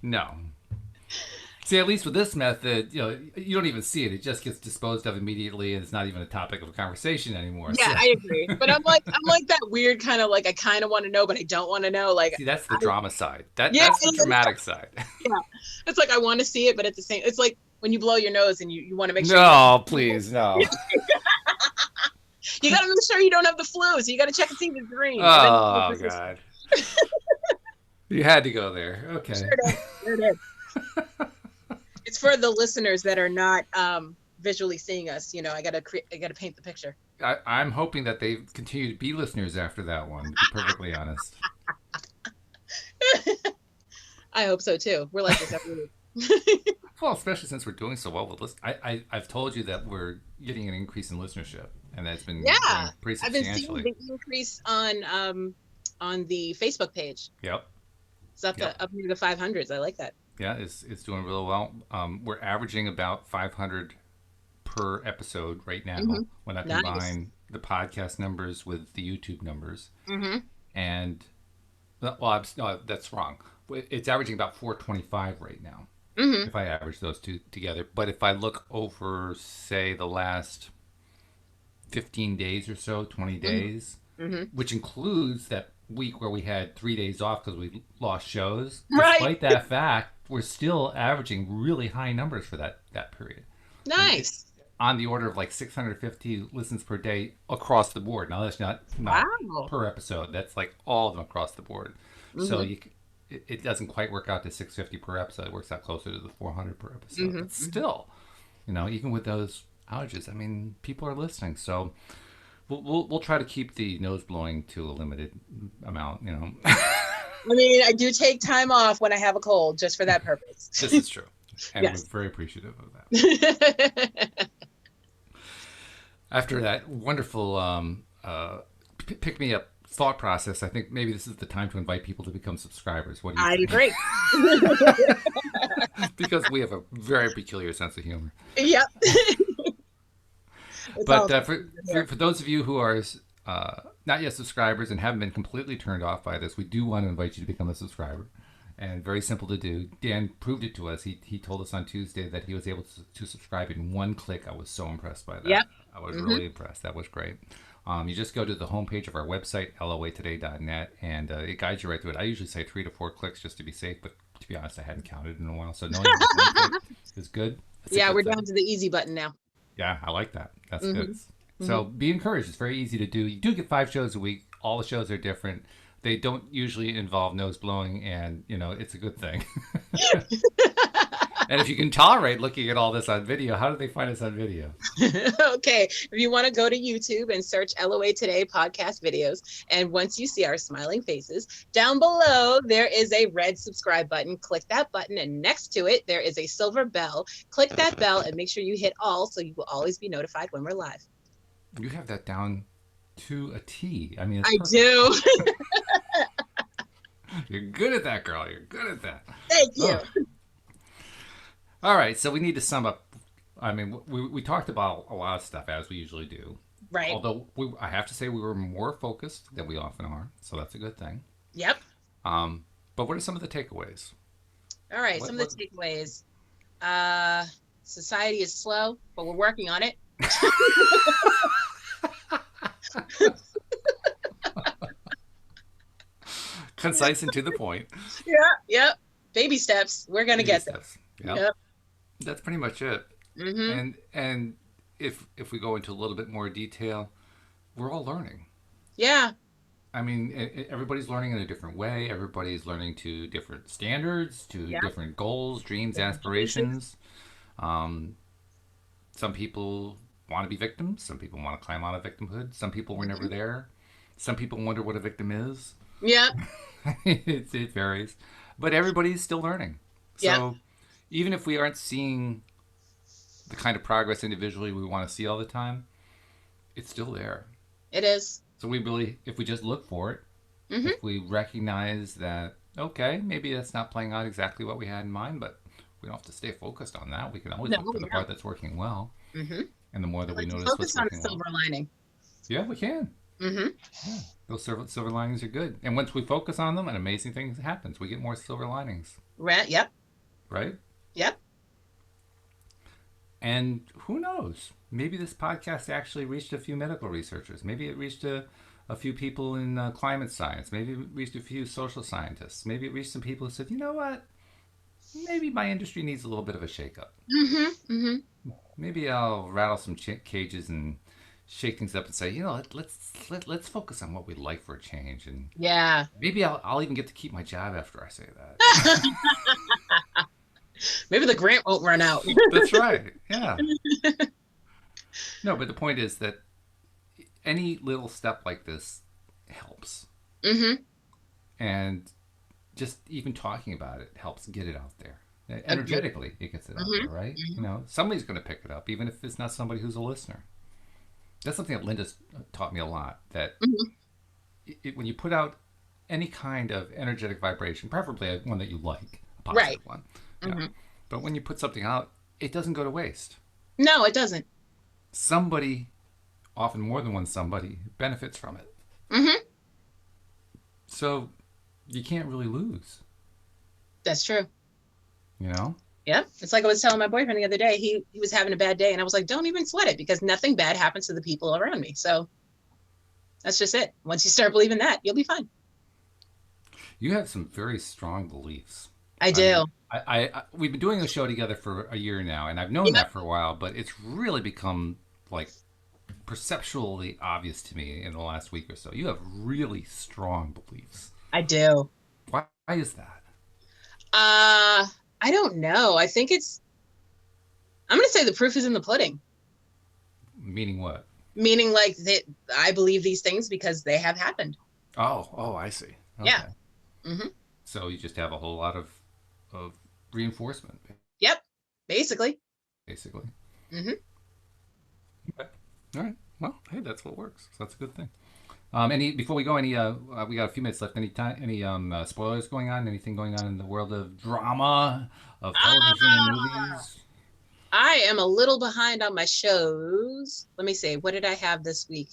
No. See, at least with this method, you don't even see it. It just gets disposed of immediately, and it's not even a topic of a conversation anymore. Yeah, So, I agree. But I'm like that weird kind of like I kind of want to know, but I don't want to know. Like, see, that's the I, drama side. That yeah, that's the dramatic side. yeah. It's like I want to see it, but at the same, it's like when you blow your nose and you want to make sure No, please, no. you got to make sure you don't have the flu, so you got to check and see if it's green. And then Oh God, you had to go there. Okay. sure it is. Sure it is. It's for the listeners that are not visually seeing us. I gotta paint the picture. I'm hoping that they continue to be listeners after that one. To be perfectly honest. I hope so too. We're like this every week. Well, especially since we're doing so well with list. I've told you that we're getting an increase in listenership, and that's been Yeah, growing pretty I've been seeing substantially. the increase on the Facebook page. Yep. It's up Yep. up near the 500s. I like that. Yeah, it's doing really well. We're averaging about 500 per episode right now Hmm. when I Nice. combine the podcast numbers with the YouTube numbers. Hmm. And well, no, that's wrong. It's averaging about 425 right now Hmm. if I average those two together. But if I look over, say, the last 15 days or so, 20 days, Hmm. which includes that week where we had 3 days off because we lost shows. Right. Despite that fact, we're still averaging really high numbers for that period. And Nice. on the order of like 650 listens per day across the board. Now that's not Wow. per episode. That's like all of them across the board. So Mm-hmm. it doesn't quite work out to 650 per episode. It works out closer to the 400 per episode. Mm-hmm. But still, even with those outages, I mean, people are listening. So we'll try to keep the nose blowing to a limited amount. I mean, I do take time off when I have a cold just for that purpose. This is true, and we're Yes. very appreciative of that. After that wonderful pick me up thought process, I think maybe this is the time to invite people to become subscribers. What do you I think? agree. Because we have a very peculiar sense of humor. Yep. But for those of you who are not yet subscribers and haven't been completely turned off by this, we do want to invite you to become a subscriber. And very simple to do. Dan proved it to us. He told us on Tuesday that he was able to subscribe in one click. I was so impressed by that. Yep. I was really impressed. That was great. You just go to the homepage of our website, loatoday.net, and it guides you right through it. I usually say 3 to 4 clicks just to be safe, but to be honest, I hadn't counted in a while. So knowing one click is good. That's Yeah, good we're thing. down to the easy button now. Yeah, I like that. That's good. So be encouraged. It's very easy to do. You do get 5 shows a week. All the shows are different. They don't usually involve nose blowing, and it's a good thing. And if you can tolerate looking at all this on video, how do they find us on video? Okay, if you want to go to YouTube and search LOA Today podcast videos, and once you see our smiling faces, down below there is a red subscribe button. Click that button, and next to it there is a silver bell. Click that bell and make sure you hit all so you will always be notified when we're live. You have that down to a T. I mean, it's I perfect. do. You're good at that, girl. You're good at that. Thank you. Oh. All right, so we need to sum up. I mean, we talked about a lot of stuff, as we usually do. Right. Although I have to say we were more focused than we often are, so that's a good thing. Yep. But what are some of the takeaways? All right. Some of the takeaways. Society is slow, but we're working on it. Concise and to the point. Yeah. Yep. Baby steps. We're gonna get there. Yep. That's pretty much it. Mm-hmm. And if we go into a little bit more detail, we're all learning. Yeah. I mean, everybody's learning in a different way. Everybody's learning to different standards, to different goals, dreams, aspirations. Some people want to be victims. Some people want to climb out of victimhood. Some people were never there. Some people wonder what a victim is. Yeah. It varies. But everybody's still learning. So even if we aren't seeing the kind of progress individually we want to see all the time, it's still there. It is. So if we just look for it, if we recognize that, okay, maybe that's not playing out exactly what we had in mind, but we don't have to stay focused on that. We can always look for the part that's working well. Mm-hmm. And the more that we notice focus what's on working the silver lining. Yeah, we can. Mm-hmm. Yeah. Those silver linings are good. And once we focus on them, an amazing thing happens. We get more silver linings. Right. Yep. Right? Yep. And who knows? Maybe this podcast actually reached a few medical researchers. Maybe it reached a few people in climate science. Maybe it reached a few social scientists. Maybe it reached some people who said, you know what? Maybe my industry needs a little bit of a shakeup. Mm-hmm. Mm-hmm. Maybe I'll rattle some cages and shake things up and say, let's focus on what we'd like for a change. And maybe I'll even get to keep my job after I say that. Maybe the grant won't run out. That's right. Yeah. No, but the point is that any little step like this helps. Mm-hmm. And just even talking about it helps get it out there. Energetically, it gets it out there, right? Mm-hmm. Somebody's going to pick it up, even if it's not somebody who's a listener. That's something that Linda's taught me a lot, that when you put out any kind of energetic vibration, preferably one that you like, a positive one, but when you put something out, it doesn't go to waste. No, it doesn't. Somebody, often more than one somebody, benefits from it. Mm-hmm. So you can't really lose. That's true. Yeah. It's like I was telling my boyfriend the other day, he was having a bad day, and I was like, don't even sweat it, because nothing bad happens to the people around me. So that's just it. Once you start believing that, you'll be fine. You have some very strong beliefs. I I mean, do. we've been doing a show together for a year now, and I've known Yep, that for a while, but it's really become like perceptually obvious to me in the last week or so. You have really strong beliefs. I do. Why is that? I don't know. I'm gonna say the proof is in the pudding. Meaning what? Meaning like that I believe these things because they have happened. Oh, I see. Yeah. Okay. Hmm. So you just have a whole lot of reinforcement, Yep. Basically. basically. Hmm. Okay. All right. Well, hey, that's what works. So that's a good thing. Any before we go, any we got a few minutes left. Any time, any spoilers going on? Anything going on in the world of drama, of television and Ah, movies? I am a little behind on my shows. Let me see. What did I have this week?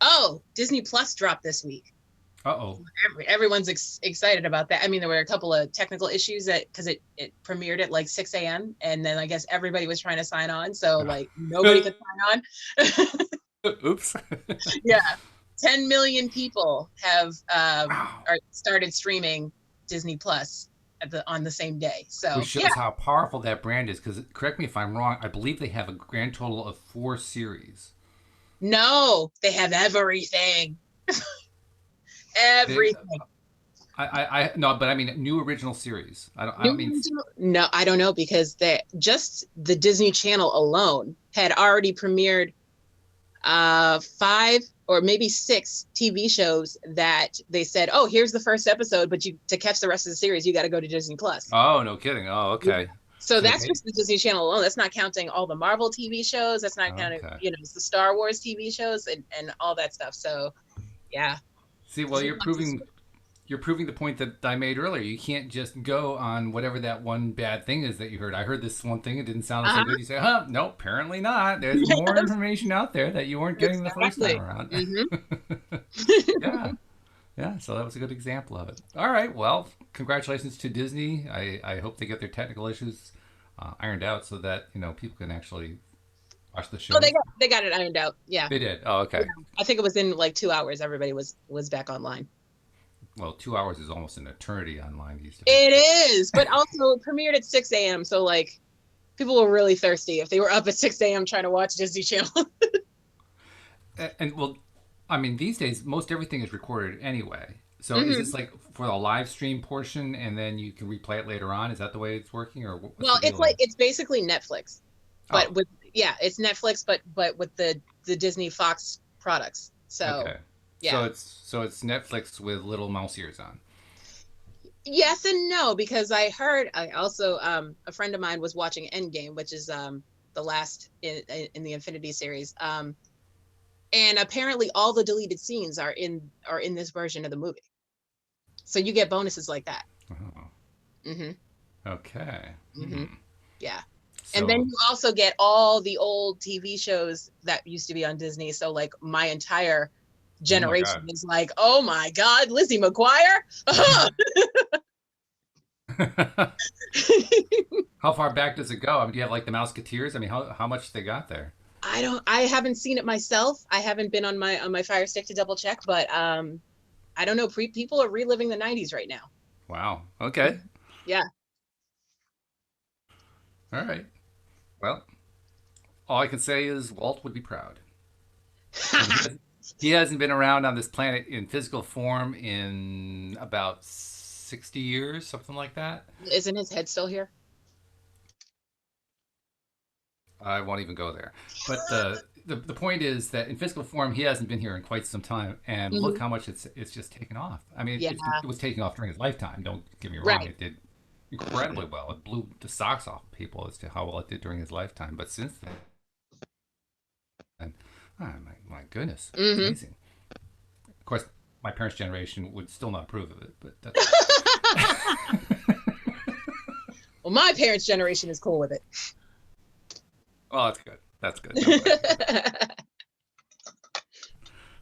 Oh, Disney Plus dropped this week. Uh oh. Everyone's excited about that. I mean, there were a couple of technical issues that because it premiered at like 6 a.m. and then I guess everybody was trying to sign on, so like nobody could sign on. Oops. Yeah, 10 million people have Wow. are started streaming Disney Plus on the same day. Which So yeah, shows how powerful that brand is. Because correct me if I'm wrong. I believe they have a grand total of 4 series. no, they have everything, They, everything. no, but I mean new original series. I New don't mean. original? No, I don't know because the Disney Channel alone had already premiered five or maybe six TV shows that they said, "Oh, here's the first episode, but you to catch the rest of the series, you got to go to Disney Plus." Oh, no kidding. Oh, Yeah. okay. So So they that's made. just the Disney Channel alone. That's not counting all the Marvel TV shows. That's not counting, Okay. it's the Star Wars TV shows and all that stuff. So yeah, See, well, Disney Plus is you're proving the point that I made earlier. You can't just go on whatever that one bad thing is that you heard. I heard this one thing; it didn't sound so uh-huh. good. You say, "Huh? No, apparently not. There's more information out there that you weren't getting the first time Exactly. around." Hmm. Yeah, yeah. So that was a good example of it. All right. Well, congratulations to Disney. I hope they get their technical issues ironed out so that people can actually watch the Oh, shows. they got it ironed out. Yeah. They did. Oh, Yeah. okay. I think it was in like 2 hours. Everybody was back online. Well, 2 hours is almost an eternity online these days. It is, but also it premiered at 6 a.m. So like people were really thirsty if they were up at 6 a.m. trying to watch Disney Channel. And well, I mean, these days most everything is recorded anyway. So is this Hmm. like for the live stream portion, and then you can replay it later on? Is that the way it's working, or what's Well, the deal there? it's basically Netflix, but Oh, with yeah, it's Netflix, but with the Disney Fox products. So okay. yeah, So it's Netflix with little mouse ears on. yes and no because I also a friend of mine was watching Endgame, which is the last in the Infinity series. And apparently all the deleted scenes are in this version of the movie. So you get bonuses like that. Oh, Hmm. okay. Hmm. Yeah. And then So, you also get all the old TV shows that used to be on Disney. So like my entire oh my generation God. is like, oh my God, Lizzie McGuire. How far back does it go? I mean, do you have like the Mouseketeers? I mean, how much they got there? I haven't seen it myself. I haven't been on my Fire Stick to double check, but I don't know. People are reliving the 90s right now. Wow. Okay. Yeah. All right. Well, all I can say is Walt would be proud. I mean, he hasn't been around on this planet in physical form in about 60 years, something like that. Isn't his head still here? I won't even go there. But the point is that in physical form, he hasn't been here in quite some time, and look Hmm. how much it's just taken off. I mean, Yeah. it was taking off during his lifetime. Don't get me wrong; Right. it did incredibly well. It blew the socks off people as to how well it did during his lifetime. But since then, oh, my goodness, it's Hmm. amazing. Of course, my parents' generation would still not approve of it, but that's Well, my parents' generation is cool with it. well, that's good. That's good. I'm glad.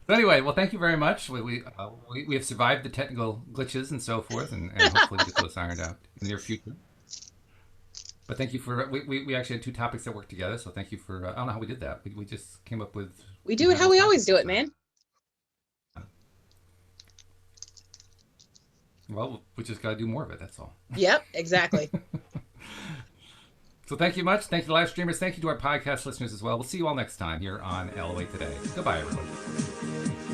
So anyway, well, thank you very much. We have survived the technical glitches and so forth, and hopefully get those ironed out in the near future. But thank you for we actually had two topics that worked together, so thank you for I don't know how we did that. We just came up with We do it how compatible we always do topics. it, man. Well, we just got to do more of it. That's all. Yep, exactly. So thank you much. Thank you to live streamers. Thank you to our podcast listeners as well. We'll see you all next time here on LOA Today. Goodbye, everybody.